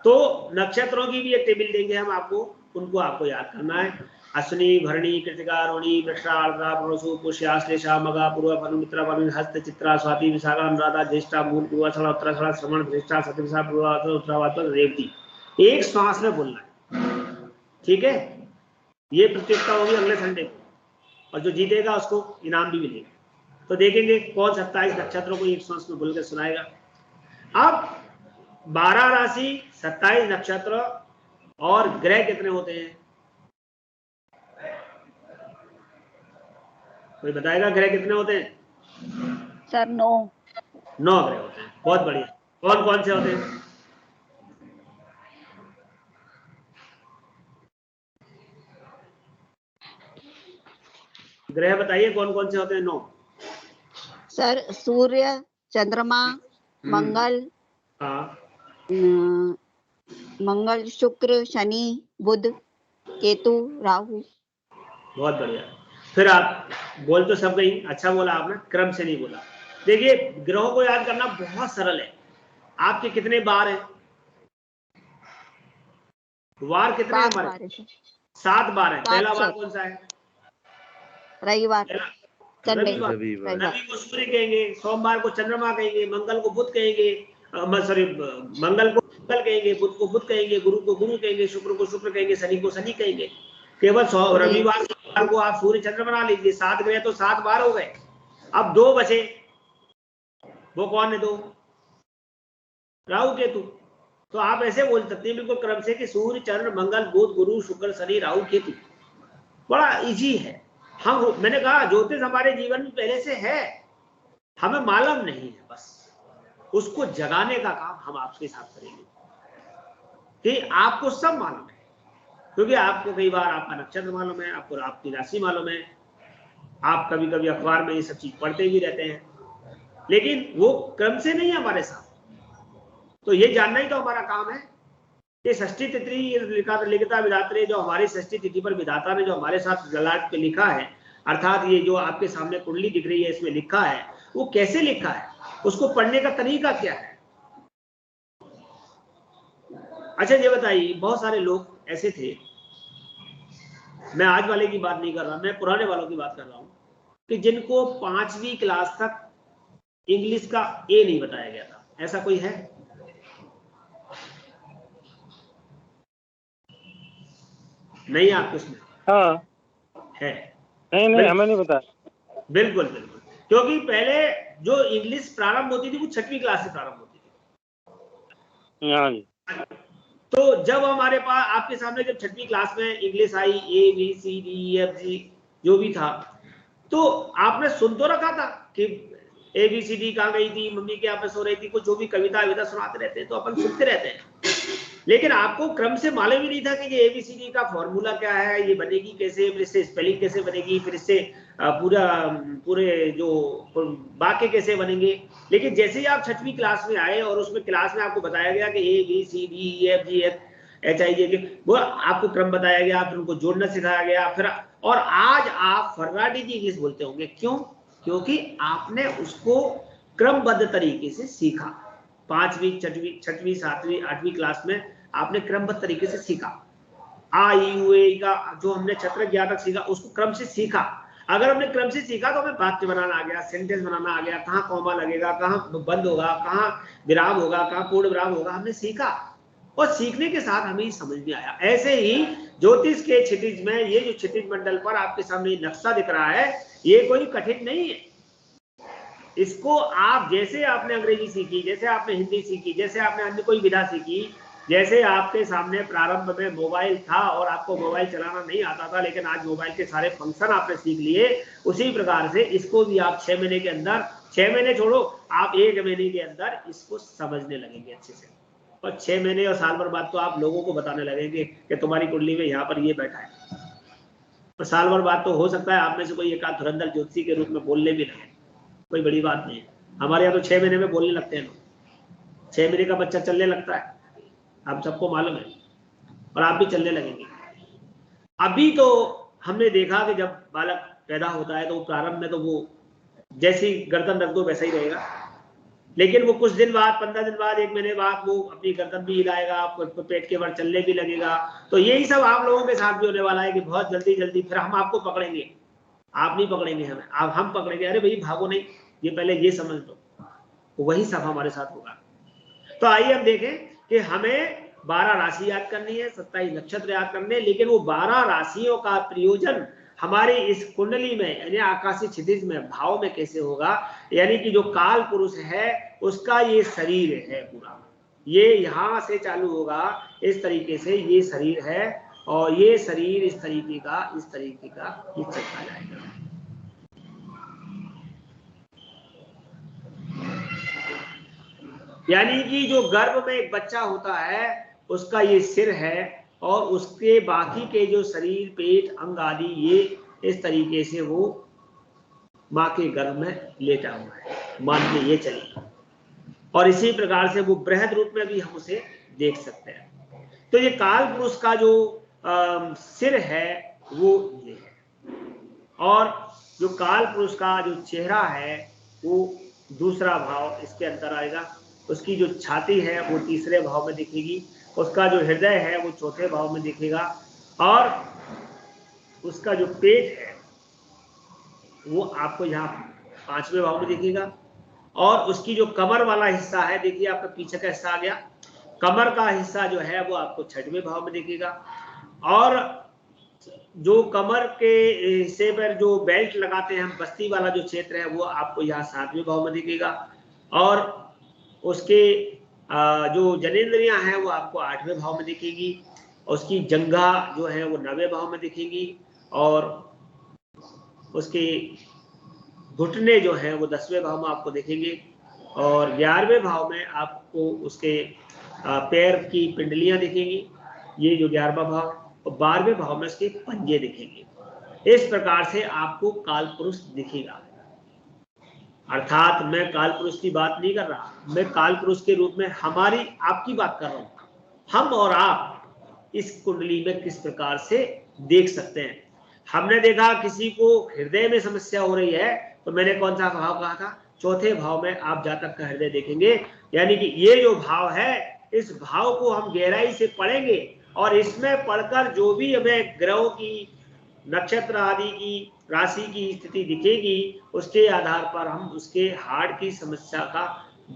तो नक्षत्रों की भी एक टेबल देंगे हम आपको, उनको आपको याद करना है। अश्विनी, भरणी, कृतिका, रोहिणी, मृगशिरा, आर्द्रा, पुरुषु, पुष्य, आश्लेषा, मघा, पूर्वा फाल्गुन, मित्रा फाल्गुन, हस्त, चित्रा, स्वाति, विशाखा, अनुराधा, ज्येष्ठा, मूल, पूर्वाषाढ़ा, उत्तराषाढ़ा, श्रवण, ज्येष्ठा, शतभिषा, पूर्वाषाढ़ा, उत्तराभाद्र, रेवती। एक श्वास में बोलना है, ठीक है। ये प्रतियोगिता होगी अगले संडे को, और जो जीतेगा उसको इनाम भी मिलेगा। तो देखेंगे कौन 27 नक्षत्रों को एक श्वास में बोल के सुनाएगा। अब 12 राशि, 27 नक्षत्र और ग्रह कितने होते हैं? कोई बताएगा ग्रह कितने होते हैं? सर 9 ग्रह होते हैं। बहुत बढ़िया। कौन कौन से होते हैं? ग्रह बताइए कौन कौन से होते हैं? 9 सर, सूर्य, चंद्रमा, मंगल, मंगल, शुक्र, शनि, बुध, केतु, राहु। बहुत बढ़िया। फिर आप बोल तो सब गई, अच्छा बोला आपने, क्रम से नहीं बोला। देखिए ग्रहों को याद करना बहुत सरल है। आपके कितने बार हैं? वार कितने हैं हमारे? 7 बार है। पहला बार कौन सा है? रविवार, रविवार। रवि को सूर्य कहेंगे, सोमवार को चंद्रमा कहेंगे, मंगल को बुध कहेंगे, मंगल को मंगल कहेंगे, बुध को बुध कहेंगे, गुरु को गुरु कहेंगे, शुक्र को शुक्र कहेंगे, शनि को शनि कहेंगे। केवल रविवार को आप सूर्य चंद्र बना लीजिए। 7 ग्रह तो 7 बार हो गए। अब 2 बचे, वो कौन है? 2 राहु केतु। तो आप ऐसे बोल सकते हैं बिल्कुल क्रम से कि सूर्य चंद्र मंगल बुध गुरु शुक्र शनि राहु केतु। बड़ा इजी है। मैंने कहा ज्योतिष हमारे जीवन में पहले से है, हमें मालूम नहीं है, बस उसको जगाने का काम हम आपके साथ करेंगे कि आपको सब मालूम है। क्योंकि आपको कई बार आपका नक्षत्र मालूम है, आपको आपकी राशि मालूम है, आप कभी कभी अखबार में ये सब चीज पढ़ते भी रहते हैं, लेकिन वो क्रम से नहीं है हमारे साथ। तो ये जानना ही तो हमारा काम है। ये षष्ठी तिथि लिखिता विधात्रे, जो हमारी षष्ठी तिथि पर विधाता ने जो हमारे साथ ललाट पे लिखा है, अर्थात ये जो आपके सामने कुंडली दिख रही है इसमें लिखा है, वो कैसे लिखा है, उसको पढ़ने का तरीका क्या है। अच्छा ये बताइए, बहुत सारे लोग ऐसे थे, मैं आज वाले की बात नहीं कर रहा, मैं पुराने वालों की बात कर रहा हूं, कि जिनको 5वीं क्लास तक इंग्लिश का ए नहीं बताया गया था। ऐसा कोई है? नहीं आपको उसमें? हाँ है। नहीं हमें नहीं पता। बिल्कुल बिल्कुल, क्योंकि पहले जो इंग्लिश प्रारंभ होती थी वो 6वीं क्लास से प्रारंभ होती थी। हाँ जी। तो जब हमारे पास आपके सामने जब 6वीं क्लास में इंग्लिश आई, ABCD EFG जो भी था, तो आपने सुन तो रखा था कि ABCD कहाँ गई थी, मम्मी के यहाँ पे सो रही थी, कुछ जो भी कविता विधा सुनाते रहते हैं तो अपन सुनते रहते हैं, लेकिन आपको क्रम से मालूम ही नहीं था कि ये ABCD का फॉर्मूला क्या है, ये बनेगी कैसे, फिर इससे स्पेलिंग कैसे बनेगी, फिर इससे पूरे जो वाक्य कैसे बनेंगे। लेकिन जैसे ही आप 6वीं क्लास में आए और उसमें क्लास में आपको बताया गया कि ABCD EFG HIJ, वो आपको क्रम बताया गया, फिर उनको जोड़ना सिखाया गया, फिर और आज आप फर्राटी जी इंग्लिश बोलते होंगे। क्यों? क्योंकि आपने उसको क्रमबद्ध तरीके से सीखा। 5वीं 6वीं 7वीं 8वीं क्लास में आपने क्रमबद्ध तरीके से सीखा। आ ई उ ए का जो हमने छत्र ज्ञातक सीखा, उसको क्रम से सीखा। अगर हमने क्रम से सीखा तो हमें वाक्य बनाना आ गया, सेंटेंस बनाना आ गया, कहाँ कॉमा लगेगा, कहाँ बंद होगा, कहाँ विराम होगा, कहाँ पूर्ण विराम होगा, हमने सीखा और सीखने के साथ हमें समझ में आया। ऐसे ही ज्योतिष के क्षितिज में ये जो क्षितिज मंडल पर आपके सामने नक्शा दिख रहा है, ये कोई कठिन नहीं है। इसको आप जैसे आपने अंग्रेजी सीखी, जैसे आपने हिंदी सीखी, जैसे आपने अन्य कोई विधा सीखी, जैसे आपके सामने प्रारंभ में मोबाइल था और आपको मोबाइल चलाना नहीं आता था, लेकिन आज मोबाइल के सारे फंक्शन आपने सीख लिए, उसी प्रकार से इसको भी आप 6 महीने के अंदर, 6 महीने छोड़ो, आप 1 महीने के अंदर इसको समझने लगेंगे अच्छे से। और 6 महीने और साल भर बाद तो आप लोगों को बताने लगेंगे कि तुम्हारी कुंडली में यहाँ पर ये बैठा है। और साल भर बाद तो हो सकता है आप में से कोई एक आध धुरंधर ज्योतिषी के रूप में बोलने भी लगे, कोई बड़ी बात नहीं है। हमारे यहाँ तो 6 महीने में बोलने लगते हैं लोग। 6 महीने का बच्चा चलने लगता है, आप सबको मालूम है, और आप भी चलने लगेंगे। अभी तो हमने देखा कि जब बालक पैदा होता है तो प्रारंभ में तो वो जैसी गर्दन रख दो वैसा ही रहेगा, लेकिन वो कुछ दिन बाद, 15 दिन बाद, 1 महीने बाद वो अपनी गर्दन भी हिलाएगा, पेट के बाहर चलने भी लगेगा। तो यही सब आप लोगों के साथ भी होने वाला है कि बहुत जल्दी जल्दी फिर हम आपको पकड़ेंगे, आप नहीं पकड़ेंगे हमें, अब हम पकड़ेंगे। अरे भाई भागो नहीं, ये पहले ये समझ लो, वही सब हमारे साथ होगा। तो आइए हम देखें कि हमें 12 राशि याद करनी है, 27 नक्षत्र याद करने, लेकिन वो 12 राशियों का प्रयोजन हमारी इस कुंडली में यानी आकाशीय क्षितिज में भाव में कैसे होगा, यानी कि जो काल पुरुष है उसका ये शरीर है पूरा, ये यहां से चालू होगा इस तरीके से, ये शरीर है और ये शरीर इस तरीके का ये चलता जाएगा। यानी कि जो गर्भ में एक बच्चा होता है उसका ये सिर है और उसके बाकी के जो शरीर, पेट, अंग आदि ये इस तरीके से वो माँ के गर्भ में लेटा हुआ है, मान के ये चलिए। और इसी प्रकार से वो बृहद रूप में भी हम उसे देख सकते हैं। तो ये काल पुरुष का जो सिर है वो ये है, और जो काल पुरुष का जो चेहरा है वो दूसरा भाव इसके अंदर आएगा। उसकी जो छाती है वो तीसरे भाव में दिखेगी, उसका जो हृदय है वो चौथे भाव में दिखेगा, और उसका जो पेट है वो आपको यहाँ 5वें भाव में दिखेगा, और उसकी जो कमर वाला हिस्सा है, देखिए आपका पीछे का हिस्सा आ गया, कमर का हिस्सा जो है वो आपको 6वें भाव में दिखेगा, और जो कमर के हिस्से पर जो बेल्ट लगाते हैं हम, बस्ती वाला जो क्षेत्र है वो आपको यहाँ 7वें भाव में दिखेगा, और उसके जो जनेंद्रियां हैं वो आपको 8वें भाव में दिखेगी, उसकी जंघा जो है वो 9वें भाव में दिखेगी, और उसके घुटने जो हैं वो 10वें भाव में आपको दिखेंगे, और 11वें भाव में आपको उसके पैर की पिंडलियां दिखेंगी, ये जो 11वां भाव, और 12वें भाव में उसके पंजे दिखेंगे। इस प्रकार से आपको काल पुरुष दिखेगा। अर्थात मैं काल पुरुष की बात नहीं कर रहा, मैं काल पुरुष के रूप में हमारी आपकी बात कर रहा हूं। हम और आप इस कुंडली में किस प्रकार से देख सकते हैं। हमने देखा किसी को हृदय में समस्या हो रही है, तो मैंने कौन सा भाव कहा था, चौथे भाव में आप जातक का हृदय देखेंगे, यानी कि ये जो भाव है इस भाव को हम गहराई से पढ़ेंगे, और इसमें पढ़कर जो भी हमें ग्रहों की, नक्षत्र आदि की, राशि की स्थिति दिखेगी, उसके आधार पर हम उसके हार्ट की समस्या का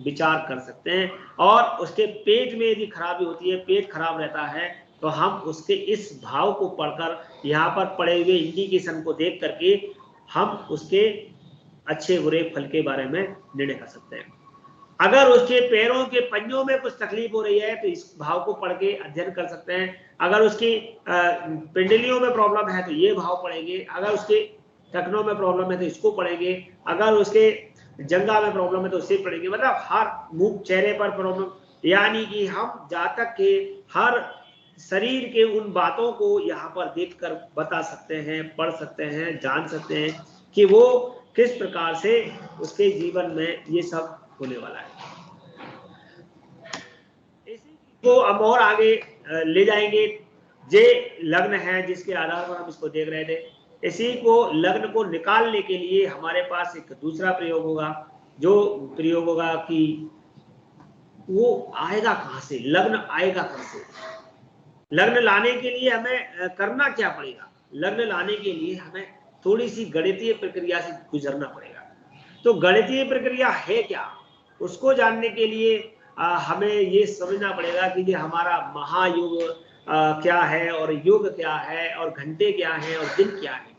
विचार कर सकते हैं, और उसके पेट में यदि खराबी होती है, पेट खराब रहता है, तो हम उसके इस भाव को पढ़कर, यहाँ पर पड़े हुए इंडिकेशन को देख करके हम उसके अच्छे बुरे फल के बारे में निर्णय कर सकते हैं। अगर उसके पैरों के पंजों में कुछ तकलीफ हो रही है तो इस भाव को पढ़ के अध्ययन कर सकते हैं। अगर उसकी पिंडलियों में प्रॉब्लम है तो ये भाव पढ़ेंगे, अगर उसके टखनों में प्रॉब्लम है तो इसको पढ़ेंगे, अगर उसके जंघा में प्रॉब्लम है तो उसे पढ़ेंगे, मतलब हर मुंह चेहरे पर प्रॉब्लम, यानी कि हम जातक के हर शरीर के उन बातों को यहाँ पर देखकर बता सकते हैं, पढ़ सकते हैं, जान सकते हैं कि वो किस प्रकार से उसके जीवन में ये सब होने वाला है। इसी को हम और आगे ले जाएंगे। जे लग्न है जिसके आधार पर हम इसको देख रहे थे, इसी को लग्न को निकालने के लिए हमारे पास एक दूसरा प्रयोग होगा, जो प्रयोग होगा कि वो आएगा कहां से, लग्न आएगा कहां से। लग्न लाने के लिए हमें करना क्या पड़ेगा, लग्न लाने के लिए हमें थोड़ी सी गणितीय प्रक्रिया से गुजरना पड़ेगा। तो गणितीय प्रक्रिया है क्या, उसको जानने के लिए हमें ये समझना पड़ेगा कि ये हमारा महायुग क्या है, और युग क्या है, और घंटे क्या है, और दिन क्या है।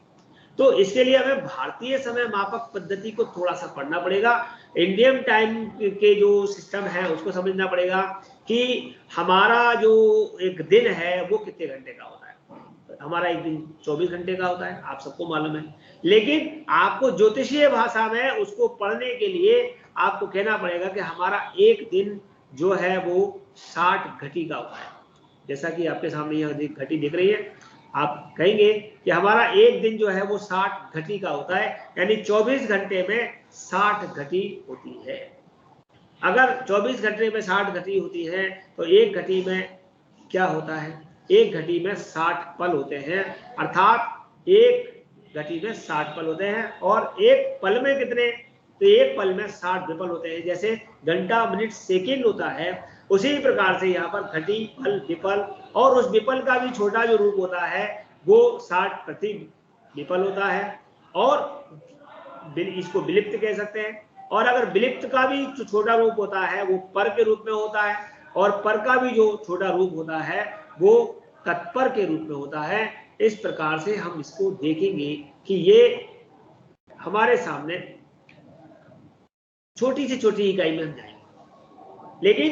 तो इसके लिए हमें भारतीय समय मापक पद्धति को थोड़ा सा पढ़ना पड़ेगा। इंडियन टाइम के जो सिस्टम है उसको समझना पड़ेगा कि हमारा जो एक दिन है वो कितने घंटे का होता है। हमारा एक दिन 24 घंटे का होता है, आप सबको मालूम है, लेकिन आपको ज्योतिषीय भाषा में उसको पढ़ने के लिए आपको कहना पड़ेगा कि हमारा एक दिन जो है वो 60 घटी का होता है। जैसा कि आपके सामने यहाँ घटी दिख रही है, आप कहेंगे कि हमारा एक दिन जो है वो 60 घटी का होता है, यानी 24 घंटे में 60 घटी होती है। अगर 24 घंटे में 60 घटी होती है तो एक घटी में क्या होता है, एक घटी में 60 पल होते हैं, अर्थात एक घटी में 60 पल होते हैं। और एक पल में कितने, तो एक पल में 60 विपल होते हैं। जैसे घंटा, मिनट, सेकंड होता है, उसी प्रकार से यहाँ पर घटी, पल, विपल, और उस विपल का भी छोटा जो रूप होता है वो 60 प्रति विपल होता है, और इसको विलिप्त कह सकते हैं। और अगर विलिप्त का भी जो छोटा रूप होता है वो पर के रूप में होता है, और पर का भी जो छोटा रूप होता है वो तत्पर के रूप में होता है। इस प्रकार से हम इसको देखेंगे कि ये हमारे सामने छोटी से छोटी इकाई में हम जाएंगे, लेकिन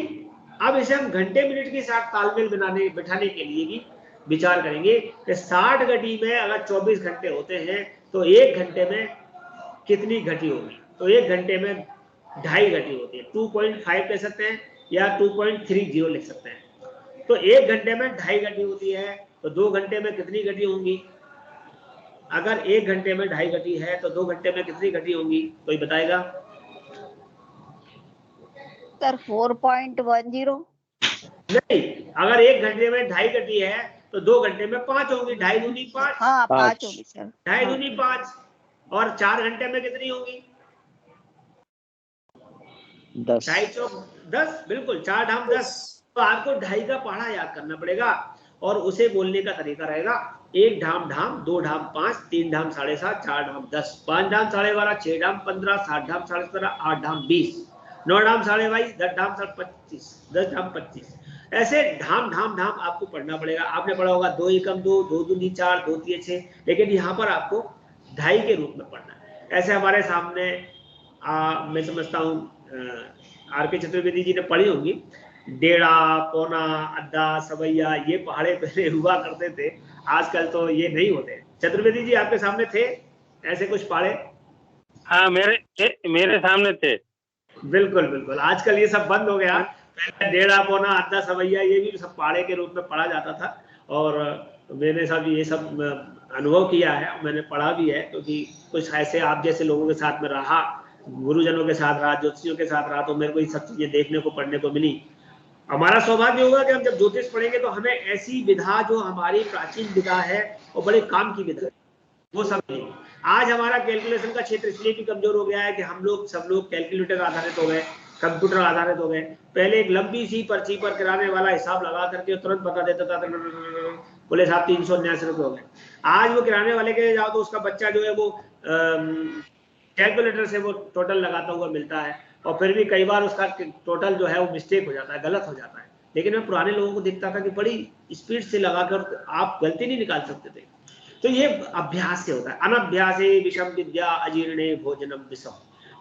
अब इसे हम घंटे मिनट के साथ तालमेल बिठाने के लिए भी विचार करेंगे कि 60 घटी में अगर 24 घंटे होते हैं तो 1 घंटे में कितनी घटी होगी। तो 1 घंटे में 2.5 घटी होती है, 2.5 कह सकते हैं या 2.30 लिख सकते हैं। तो 1 घंटे में 2.5 घटी होती है, तो 2 घंटे में कितनी घटी होंगी। अगर 1 घंटे में 2.5 घटी है तो 2 घंटे में कितनी घटी होंगी, कोई बताएगा। सर 4.10। नहीं, अगर 1 घंटे में 2.5 घटी है तो 2 घंटे में 5 होंगी। 2.5 दूनी 5। हाँ 5 होगी सर। 2.5 दूनी 5 और 4 घंटे में कितनी होंगी। 10। 2.5 चौक 10, बिल्कुल 4 ढाम 10। तो आपको 2.5 का पहाड़ा याद करना पड़ेगा और उसे बोलने का तरीका रहेगा 1 ढाम ढाम, 2 ढाम 5, 3 ढाम 7.5, 4 ढाम 10, 5 ढाम 12.5, 6 ढाम 15, 7 ढाम 17.5, 8 ढाम 20, 9 ढाम 22.5, 10 ढाम 25, 10 ढाम 25। ऐसे ढाम ढाम ढाम आपको पढ़ना पड़ेगा। आपने पढ़ा होगा 2 एकम 2, 2 दूनी 4, 2 तिये 6, लेकिन यहाँ पर आपको 2.5 के रूप में पढ़ना है। ऐसे हमारे सामने मैं समझता हूँ आर.के. चतुर्वेदी जी ने पढ़ी होंगी। डेढ़ा, पौना, अद्धा, सवैया, ये पहाड़े पहले हुआ करते थे, आजकल तो ये नहीं होते। चतुर्वेदी जी आपके सामने थे ऐसे कुछ पहाड़े। हाँ मेरे सामने थे। बिल्कुल बिल्कुल, आजकल ये सब बंद हो गया। पहले डेढ़ा, पौना, अद्धा, सवैया ये भी सब पहाड़े के रूप में पढ़ा जाता था और मैंने सब ये सब अनुभव किया है, मैंने पढ़ा भी है, क्योंकि कुछ ऐसे आप जैसे लोगों के साथ में रहा, गुरुजनों के साथ रहा, ज्योतिषियों के साथ रहा, तो मेरे को ये सब चीजें देखने को पढ़ने को मिली। हमारा सौभाग्य होगा कि हम जब ज्योतिष पढ़ेंगे तो हमें ऐसी विधा जो हमारी प्राचीन विधा है और बड़े काम की विधा है वो समझेंगे। आज हमारा कैलकुलेशन का क्षेत्र इसलिए भी कमजोर हो गया है कि हम लोग सब लोग कैलकुलेटर आधारित हो गए, कंप्यूटर आधारित हो गए। पहले एक लंबी सी पर्ची पर किराने वाला हिसाब लगा करके तुरंत बता देता था, बोले साहब 379 रुपये हो गए। आज वो किराने वाले के जाओ तो उसका बच्चा जो है वो कैलकुलेटर से वो टोटल लगाता हुआ मिलता है और फिर भी कई बार उसका टोटल जो है वो मिस्टेक हो जाता है, गलत हो जाता है। लेकिन मैं पुराने लोगों को देखता था कि बड़ी स्पीड से लगाकर आप गलती नहीं निकाल सकते थे। तो ये अभ्यास से होता है। अनभ्यासे विषम विद्या अजीर्णे भोजनम विषम।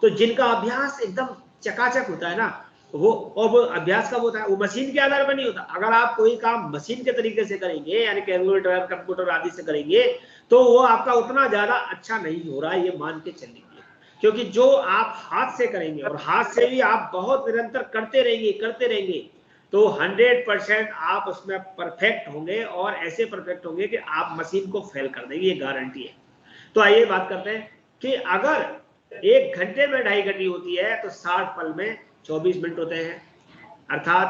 तो जिनका अभ्यास एकदम चकाचक होता है ना, वो और वो अभ्यास कब होता है, वो मशीन के आधार पर नहीं होता। अगर आप कोई काम मशीन के तरीके से करेंगे यानी कैलकुलेटर कंप्यूटर आदि से करेंगे तो वो आपका उतना ज्यादा अच्छा नहीं हो रहा है, ये मान के चलेंगे। क्योंकि जो आप हाथ से करेंगे और हाथ से भी आप बहुत निरंतर करते रहेंगे तो 100% आप उसमें परफेक्ट होंगे और ऐसे परफेक्ट होंगे कि आप मशीन को फेल कर देंगे, ये गारंटी है। तो आइए बात करते हैं कि अगर 1 घंटे में 2.5 घटी होती है तो 60 पल में 24 मिनट होते हैं, अर्थात,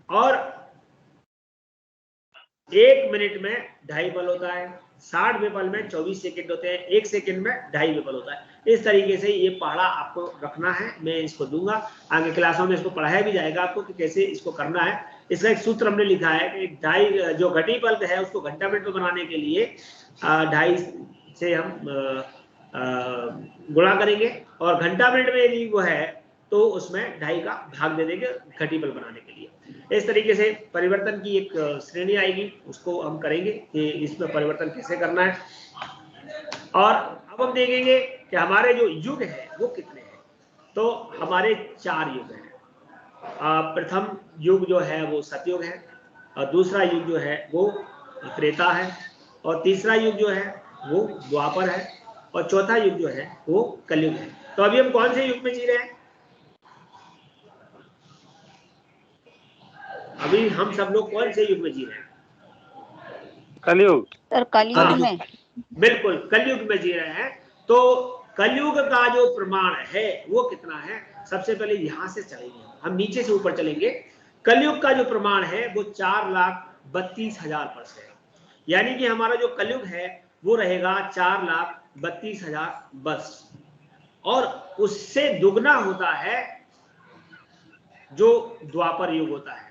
और 1 मिनट में 2.5 पल होता है, 60 पल में 24 सेकंड होते हैं, 1 सेकंड में 2.5 पल होता है। इस तरीके से ये पहाड़ा आपको रखना है, मैं इसको दूंगा आगे क्लासों में, इसको पढ़ाया भी जाएगा आपको कि कैसे इसको करना है। इसका एक सूत्र हमने लिखा है कि 2.5 जो घटी पल है उसको घंटा मिनट में बनाने के लिए 2.5 से हम गुणा करेंगे और घंटा मिनट में यदि वो है तो उसमें 2.5 का भाग दे देंगे घटी पल बनाने के लिए। इस तरीके से परिवर्तन की एक श्रेणी आएगी, उसको हम करेंगे कि इसमें परिवर्तन कैसे करना है। और अब हम देखेंगे कि हमारे जो युग है वो कितने हैं। तो हमारे 4 युग हैं। प्रथम युग जो है वो सतयुग है, और दूसरा युग जो है वो त्रेता है, और तीसरा युग जो है वो द्वापर है, और चौथा युग जो है वो कलयुग है। तो अभी हम कौन से युग में जी रहे हैं? अभी हम सब लोग कौन से युग में जी रहे हैं? कलयुग। सर कलयुग में। बिल्कुल कलयुग में जी रहे हैं। तो कलयुग का जो प्रमाण है वो कितना है, सबसे पहले यहां से चलेंगे, हम नीचे से ऊपर चलेंगे। कलयुग का जो प्रमाण है वो 4,32,000 वर्ष है। यानी कि हमारा जो कलयुग है वो रहेगा 4,32,000 वर्ष, और उससे दुगना होता है जो द्वापर युग होता है,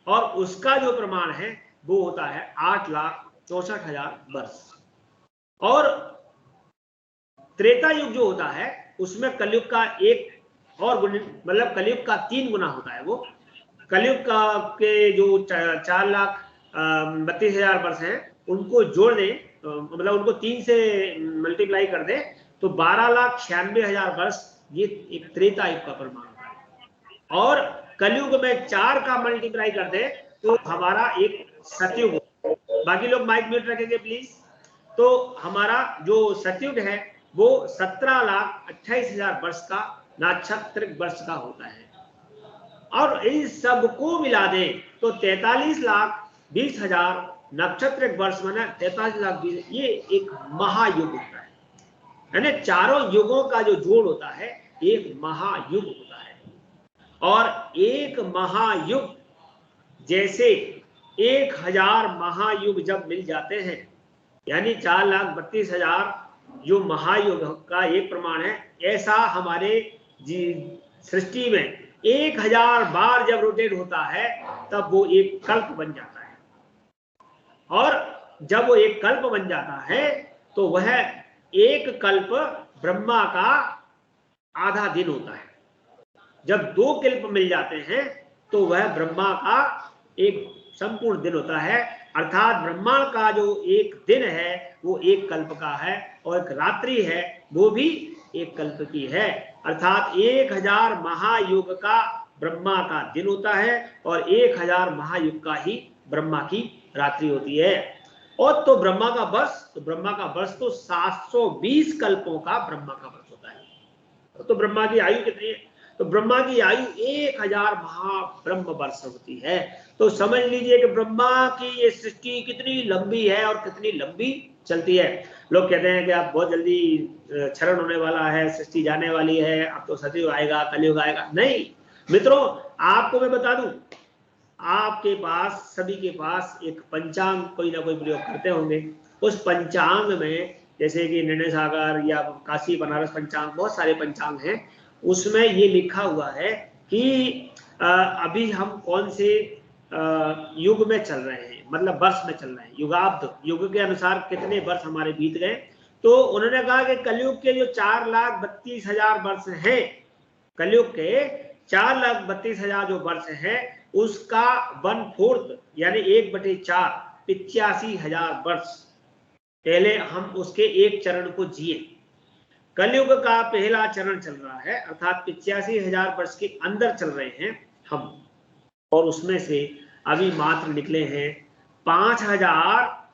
और उसका जो प्रमाण है वो होता है 8,64,000 वर्ष। और त्रेता युग जो होता है उसमें कलयुग का एक और गुना, मतलब कलयुग का 3 गुना होता है वो, कलयुग का के जो 4,32,000 वर्ष हैं उनको जोड़ दें, मतलब उनको 3 से मल्टीप्लाई कर दें तो 12,96,000 वर्ष ये एक त्रेता युग का प्रमाण होता है। और कलयुग में 4 का मल्टीप्लाई कर दें तो हमारा एक सतयुग। बाकी लोग माइक म्यूट रखेंगे प्लीज। तो हमारा जो सतयुग है वो 17,28,000 वर्ष का नाक्षत्रिक वर्ष का होता है। और इन सबको मिला दें तो 43,20,000 नक्षत्रिक वर्ष माना 43,20,000, ये एक महायुग होता है। यानी चारों युगों का जो जोड़ होता है एक महायुग होता है। और एक महायुग जैसे 1,000 महायुग जब मिल जाते हैं, यानी 4,32,000 जो महायुग का एक प्रमाण है, ऐसा हमारे सृष्टि में 1,000 बार जब रोटेट होता है तब वो एक कल्प बन जाता है। और जब वो एक कल्प बन जाता है तो वह एक कल्प ब्रह्मा का आधा दिन होता है। जब 2 कल्प मिल जाते हैं तो वह ब्रह्मा का एक संपूर्ण दिन होता है। अर्थात ब्रह्मा का जो एक दिन है वो एक कल्प का है और एक रात्रि है वो भी एक कल्प की है। अर्थात 1,000 महायुग का ब्रह्मा का दिन होता है और 1,000 महायुग का ही ब्रह्मा की रात्रि होती है। और तो ब्रह्मा का वर्ष तो 720 कल्पों का ब्रह्मा का वर्ष होता है। तो ब्रह्मा की आयु कितनी है? तो ब्रह्मा की आयु 1,000 महाब्रह्म वर्ष होती है। तो समझ लीजिए कि ब्रह्मा की ये सृष्टि कितनी लंबी है और कितनी लंबी चलती है। लोग कहते हैं कि आप बहुत जल्दी क्षरण होने वाला है, सृष्टि जाने वाली है, अब तो सतयुग आएगा, कलयुग आएगा। नहीं मित्रों, आपको मैं बता दूं, आपके पास सभी के पास एक पंचांग कोई ना कोई प्रयोग करते होंगे। उस पंचांग में जैसे कि निर्णय सागर या काशी बनारस पंचांग, बहुत सारे पंचांग हैं, उसमें ये लिखा हुआ है कि अभी हम कौन से युग में चल रहे हैं, मतलब वर्ष में चल रहे हैं, युगाब्द, युग के अनुसार कितने वर्ष हमारे बीत गए। तो उन्होंने कहा कि कलयुग के जो 4,32,000 वर्ष हैं, कलयुग के 4,32,000 जो वर्ष हैं उसका 1/4 यानी 1/4 85,000 वर्ष पहले हम उसके एक चरण को जिए। कलयुग का पहला चरण चल रहा है, अर्थात 85,000 वर्ष के अंदर चल रहे हैं हम, और उसमें से अभी मात्र निकले हैं 5,000,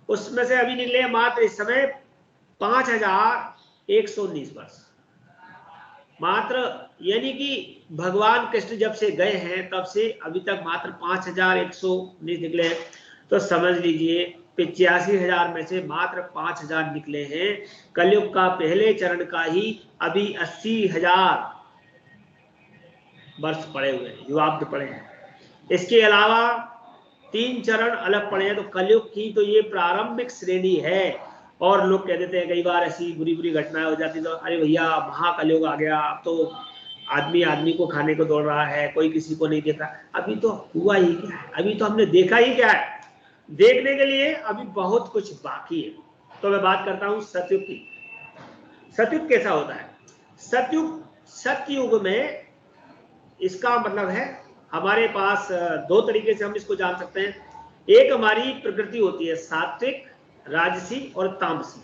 उसमें से अभी निकले हैं मात्र इस समय 5,119 वर्ष मात्र। यानी कि भगवान कृष्ण जब से गए हैं तब से अभी तक मात्र 5,119 निकले हैं। तो समझ लीजिए 85,000 में से मात्र 5,000 निकले हैं। कलयुग का पहले चरण का ही अभी 80,000 वर्ष पड़े हुए हैं, युगाब्द पड़े हैं। इसके अलावा 3 चरण अलग पड़े हैं। तो कलयुग की तो ये प्रारंभिक श्रेणी है। और लोग कह देते हैं कई बार ऐसी बुरी बुरी घटनाएं हो जाती तो अरे भैया महाकलयुग आ गया, अब तो आदमी आदमी को खाने को दौड़ रहा है, कोई किसी को नहीं देख रहा। अभी तो हुआ ही क्या है, अभी तो हमने देखा ही क्या है, देखने के लिए अभी बहुत कुछ बाकी है। तो मैं बात करता हूं सतयुग की। सतयुग कैसा होता है? सतयुग में इसका मतलब है हमारे पास 2 तरीके से हम इसको जान सकते हैं। एक हमारी प्रकृति होती है सात्विक, राजसी और तामसी।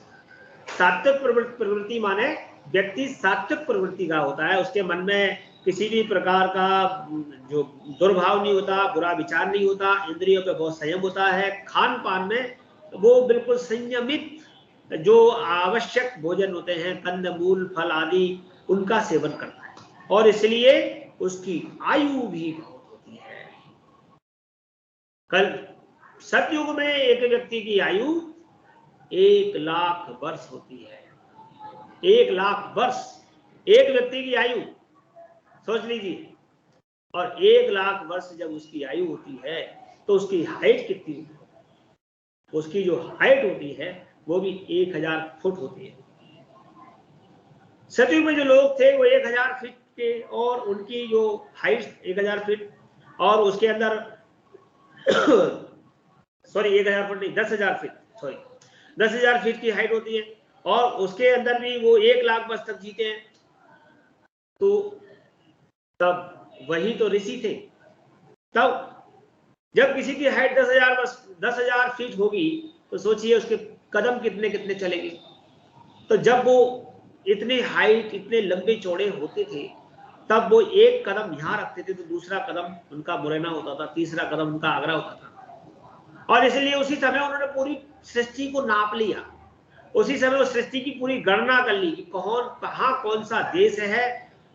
सात्विक प्रवृत्ति माने व्यक्ति सात्विक प्रवृत्ति का होता है, उसके मन में किसी भी प्रकार का जो दुर्भाव नहीं होता, बुरा विचार नहीं होता, इंद्रियों पे बहुत संयम होता है, खान पान में वो बिल्कुल संयमित, जो आवश्यक भोजन होते हैं कंद मूल फल आदि उनका सेवन करता है, और इसलिए उसकी आयु भी बहुत होती है। कल सतयुग में एक व्यक्ति की आयु 1,00,000 वर्ष होती है। 1,00,000 वर्ष एक व्यक्ति की आयु, सोच लीजिए। और 1,00,000 वर्ष जब उसकी आयु होती है तो उसकी हाइट कितनी होती है? उसकी जो हाइट होती है वो भी 1,000 फुट होती है। सतयुग में जो लोग थे वो 1,000 फीट के, और उनकी जो हाइट 1,000 फीट, और उसके अंदर सॉरी 1,000 फुट नहीं, 10,000 फीट, सॉरी 10,000 फीट की हाइट होती है, और उसके अंदर भी वो 1,00,000 वर्ष तक जीते हैं। तो तब वही तो ऋषि थे। तब जब किसी की हाइट 10,000 फीट होगी तो सोचिए उसके कदम कितने कितने चलेंगे। तो जब वो इतनी हाइट, इतने लंबे चौड़े होते थे, तब वो एक कदम यहाँ रखते थे तो दूसरा कदम उनका मुरैना होता था, तीसरा कदम उनका आगरा होता था। और इसलिए उसी समय उन्होंने पूरी सृष्टि को नाप लिया, उसी समय उस सृष्टि की पूरी गणना कर ली कि कहाँ कौन सा देश है,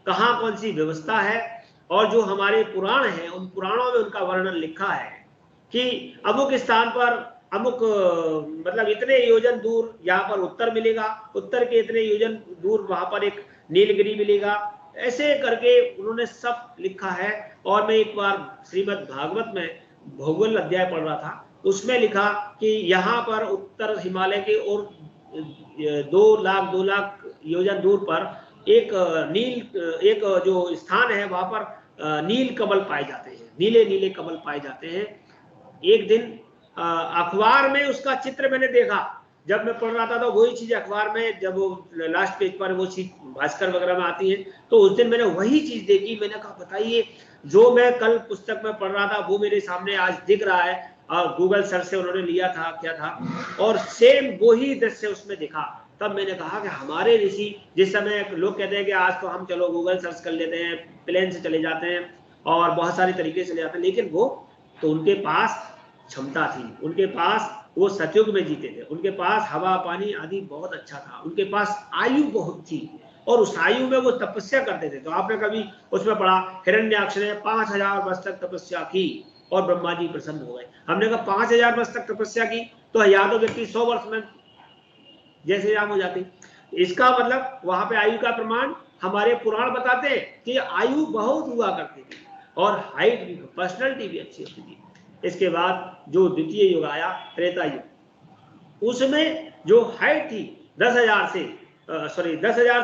कहाँ कौन सी व्यवस्था है। और जो हमारे पुराण हैं, उन पुराणों में उनका वर्णन लिखा है कि अमुक स्थान पर अमुक मतलब इतने योजन दूर यहाँ पर उत्तर मिलेगा, उत्तर के इतने योजन दूर वहां पर एक नीलगिरी मिलेगा। ऐसे करके उन्होंने सब लिखा है। और मैं एक बार श्रीमद् भागवत में भूगोल अध्याय पढ़ रहा था, उसमें लिखा कि यहाँ पर उत्तर हिमालय के और 2 लाख योजन दूर पर एक एक जो स्थान है वहां पर नील कमल पाए जाते हैं, नीले नीले कमल पाए जाते हैं। एक दिन अखबार में उसका चित्र मैंने देखा, जब मैं पढ़ रहा था तो वही चीज अखबार में, जब वो लास्ट पेज पर वो चीज भास्कर वगैरह में आती है, तो उस दिन मैंने वही चीज देखी। मैंने कहा बताइए, जो मैं कल पुस्तक में पढ़ रहा था वो मेरे सामने आज दिख रहा है। और गूगल सर्च से उन्होंने लिया था, क्या था, और सेम वही दृश्य उसमें दिखा। तब मैंने कहा कि हमारे ऋषि, जिस समय लोग कहते हैं कि आज तो हम चलो गूगल सर्च कर लेते हैं, प्लेन से चले जाते हैं और बहुत सारे तरीके से चले जाते हैं, लेकिन वो तो उनके पास क्षमता थी, उनके पास वो सतयुग में जीते थे, उनके पास हवा पानी आदि बहुत अच्छा था, उनके पास आयु बहुत थी और उस आयु में वो तपस्या करते थे। तो आपने कभी उसमें पढ़ा, हिरण्याक्ष ने 5,000 वर्ष तक तपस्या की और ब्रह्मा जी प्रसन्न हो गए। हमने कहा 5,000 वर्ष तक तपस्या की तो या तो व्यक्ति 100 वर्ष में जय श्री राम हो जाते। इसका मतलब वहां पे आयु का प्रमाण हमारे पुराण बताते हैं कि आयु बहुत हुआ करती थी और हाइट भी, पर्सनैलिटी भी अच्छी होती थी। इसके बाद जो द्वितीय युग आया, त्रेता युग, उसमें जो हाइट थी 10,000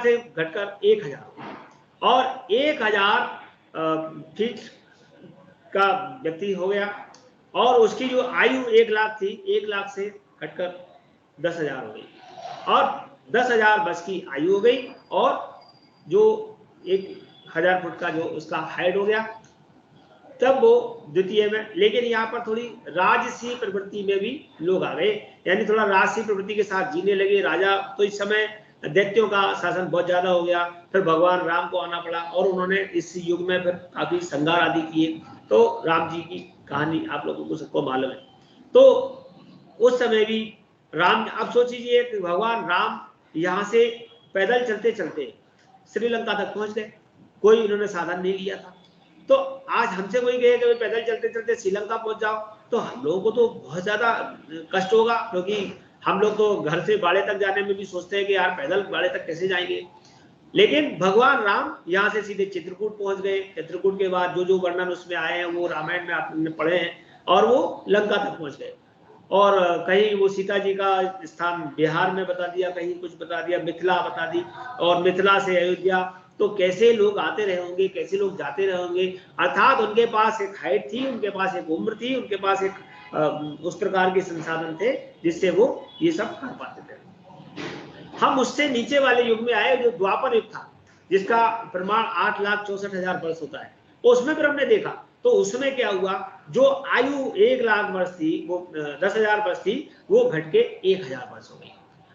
से घटकर 1,000 और 1,000 फीट का व्यक्ति हो गया। और उसकी जो आयु 1 लाख थी, 1 लाख से घटकर 10,000 हो गई और 10,000 वर्ष की आयु हो गई और जो 1,000 फुट का जो उसका हाइट हो गया। तब वो द्वितीय में, लेकिन यहाँ पर थोड़ी राजसी प्रवृत्ति में भी लोग आ गए, यानी थोड़ा राजसी प्रवृत्ति के साथ जीने लगे राजा। तो इस समय दैत्यों का शासन बहुत ज्यादा हो गया, फिर भगवान राम को आना पड़ा और उन्होंने इस युग में फिर काफी संहार आदि किए। तो राम जी की कहानी आप लोगों को सबको मालूम है। तो उस समय भी राम, अब सोचिए कि भगवान राम यहाँ से पैदल चलते चलते श्रीलंका तक पहुंच गए, कोई उन्होंने साधन नहीं लिया था। तो आज हमसे कोई कहे कि पैदल चलते चलते श्रीलंका पहुंच जाओ, तो हम लोगों को तो बहुत ज्यादा कष्ट होगा, क्योंकि हम लोग तो घर से बाड़े तक जाने में भी सोचते हैं कि यार पैदल बाड़े तक कैसे जाएंगे। लेकिन भगवान राम यहाँ से सीधे चित्रकूट पहुंच गए। चित्रकूट के बाद जो जो वर्णन उसमें आए हैं वो रामायण में आपने पढ़े हैं, और वो लंका तक पहुंच गए। और कहीं वो सीता जी का स्थान बिहार में बता दिया, कहीं कुछ बता दिया, मिथिला बता दी, और मिथिला से अयोध्या। तो कैसे लोग आते रहे होंगे, कैसे लोग जाते रहे होंगे। अर्थात उनके पास एक हाइट थी, उनके पास एक उम्र थी, उनके पास एक उस प्रकार के संसाधन थे जिससे वो ये सब कर पाते थे। हम उससे नीचे वाले युग में आए जो द्वापर युग था, जिसका प्रमाण 8,64,000 वर्ष होता है। उसमें फिर हमने देखा तो उसमें क्या हुआ, जो आयु 1 लाख वर्ष थी, वो 10,000 वर्ष थी, वो घट के 1,000 वर्ष हो गई।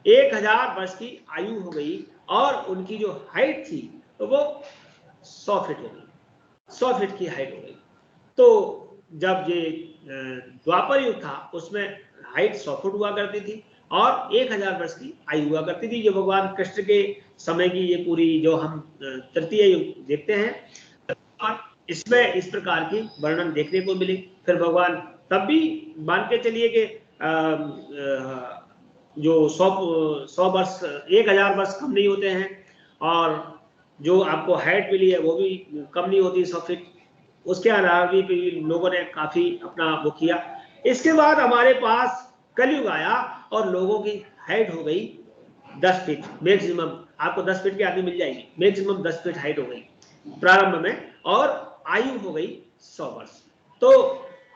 1,000 वर्ष की आयु हो गई और उनकी जो हाइट थी तो वो 100 फीट हो गई, 100 फीट की हाइट हो गई। तो जब ये द्वापर युग था उसमें हाइट 100 फुट हुआ करती थी और 1,000 वर्ष की आयु हुआ करती थी। जो भगवान कृष्ण के समय की ये पूरी जो हम तृतीय युग देखते हैं, और इसमें इस प्रकार की वर्णन देखने को मिले। फिर भगवान तब भी मान के चलिए कि जो 100 वर्ष, 1,000 वर्ष कम नहीं होते हैं, और जो आपको हाइट मिली है वो भी कम नहीं होती, 100 फीट। उसके अलावा भी लोगों ने काफी अपना वो किया। इसके बाद हमारे पास कलयुग आया और लोगों की हाइट हो गई 10 फीट मैक्सिमम। आपको 10 फीट की आदमी मिल जाएगी, मैक्सिमम 10 फीट हाइट हो गई प्रारंभ में, और आयु हो गई 100 वर्ष। तो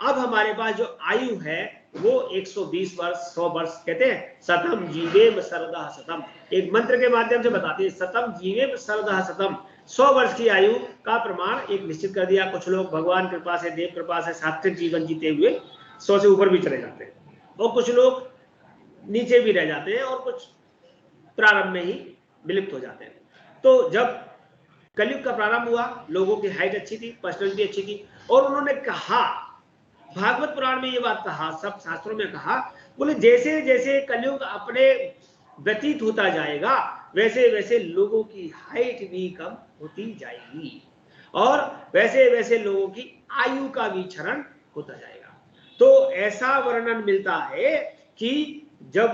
अब हमारे पास जो आयु है वो 120 वर्ष, 100 वर्ष। कहते हैं सतम जीवेम सर्वदा शतम, एक मंत्र के माध्यम से बताते हैं, सतम जीवेम सर्वदा शतम, 100 वर्ष की आयु का प्रमाण एक निश्चित कर दिया। कुछ लोग भगवान कृपा से, देव कृपा से सात्विक जीवन जीते हुए 100 से ऊपर भी चले जाते हैं, और कुछ लोग नीचे भी रह जाते हैं, और कुछ प्रारंभ में ही विलुप्त हो जाते हैं। तो जब कलयुग का प्रारंभ हुआ, लोगों की हाइट अच्छी थी, पर्सनैलिटी अच्छी थी, और उन्होंने कहा, भागवत पुराण में ये बात कहा, सब शास्त्रों में कहा, बोले जैसे जैसे कलयुग अपने व्यतीत होता जाएगा वैसे वैसे लोगों की हाइट भी कम होती जाएगी, और वैसे वैसे लोगों की आयु का भी क्षरण होता जाएगा। तो ऐसा वर्णन मिलता है कि जब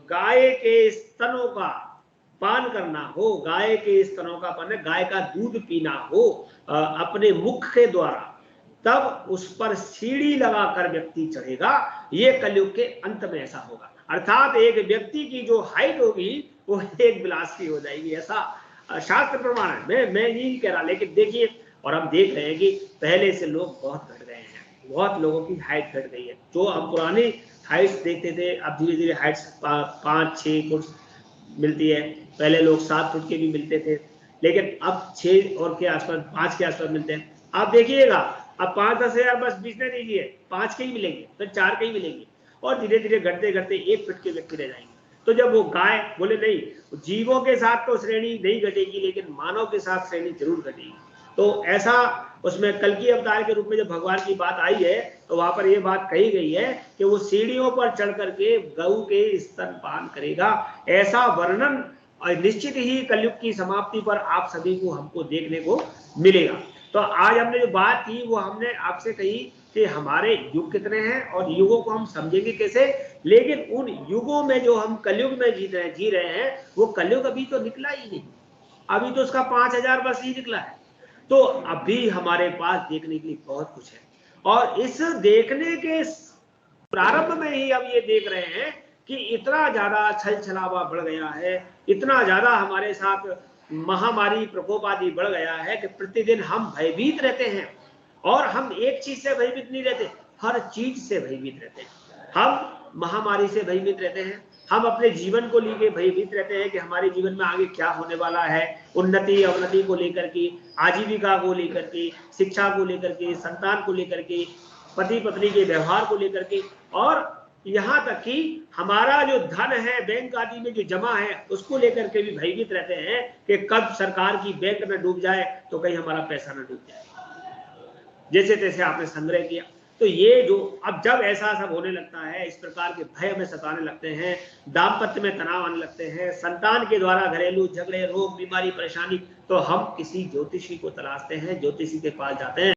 गाय के स्तनों का पान करना हो, गाय के स्तनों का पान, गाय का दूध पीना हो अपने मुख के द्वारा, तब उस पर सीढ़ी लगाकर व्यक्ति चढ़ेगा। ये कलयुग के अंत में ऐसा होगा। अर्थात एक व्यक्ति की जो हाइट होगी वो एक विलास की हो जाएगी, ऐसा शास्त्र प्रमाण है। मैं ये नहीं कह रहा, लेकिन देखिए, और हम देख रहे हैं कि पहले से लोग बहुत घट गए हैं, बहुत लोगों की हाइट घट गई है। जो हम पुरानी हाइट्स देखते थे, अब धीरे धीरे हाइट्स 5-6 फुट मिलती है। पहले लोग 7 फुट के भी मिलते थे, लेकिन अब 6 और के आसपास, 5 के आसपास मिलते हैं। आप देखिएगा, अब 5-10 हजार बस बीचने दीजिए, 5 के ही मिलेंगे, फिर 4 के ही मिलेंगे, और धीरे धीरे घटते घटते 1 फुट के व्यक्ति रह जाएंगे। तो जब वो गाय बोले नहीं, जीवों के साथ तो श्रेणी नहीं घटेगी, लेकिन मानव के साथ श्रेणी जरूर घटेगी। तो ऐसा उसमें कल की अवतार के रूप में जब भगवान की बात आई है, तो वहां पर यह बात कही गई है कि वो सीढ़ियों पर चढ़ करके गऊ के स्तनपान करेगा। ऐसा वर्णन निश्चित ही कलयुग की समाप्ति पर आप सभी को, हमको देखने को मिलेगा। तो आज हमने जो बात की वो हमने आपसे कही कि हमारे युग कितने हैं और युगों को हम समझेंगे कैसे, लेकिन उन युगों में जो हम कलयुग में जी रहे हैं, वो कलयुग अभी तो निकला ही नहीं, अभी तो उसका 5000 वर्ष ही निकला है। तो अभी हमारे पास देखने के लिए बहुत कुछ है, और इस देखने के प्रारंभ में ही हम ये देख रहे हैं कि इतना ज्यादा छल छलावा बढ़ गया है, इतना ज्यादा हमारे साथ महामारी प्रकोप आदि बढ़ गया है कि प्रतिदिन हम भयभीत रहते हैं। और हम एक चीज से भयभीत नहीं रहते, हर चीज से भयभीत रहते हैं। हम महामारी से भयभीत रहते हैं, हम अपने जीवन को लेकर भयभीत रहते हैं कि हमारे जीवन में आगे क्या होने वाला है, उन्नति अवनति को लेकर के, आजीविका को लेकर के, शिक्षा को लेकर के, संतान को लेकर के, पति पत्नी के व्यवहार को लेकर के, और यहाँ तक कि हमारा जो धन है बैंक आदि में जो जमा है उसको लेकर के भी भयभीत रहते हैं कि कब सरकार की बैंक न डूब जाए तो कहीं हमारा पैसा न डूब जाए, जैसे तैसे आपने संग्रह किया। तो ये जो अब जब ऐसा सब होने लगता है, इस प्रकार के भय हमें सताने लगते हैं, दाम्पत्य में तनाव आने लगते हैं, संतान के द्वारा घरेलू झगड़े, रोग, बीमारी, परेशानी, तो हम किसी ज्योतिषी को तलाशते हैं, ज्योतिषी के पास जाते हैं।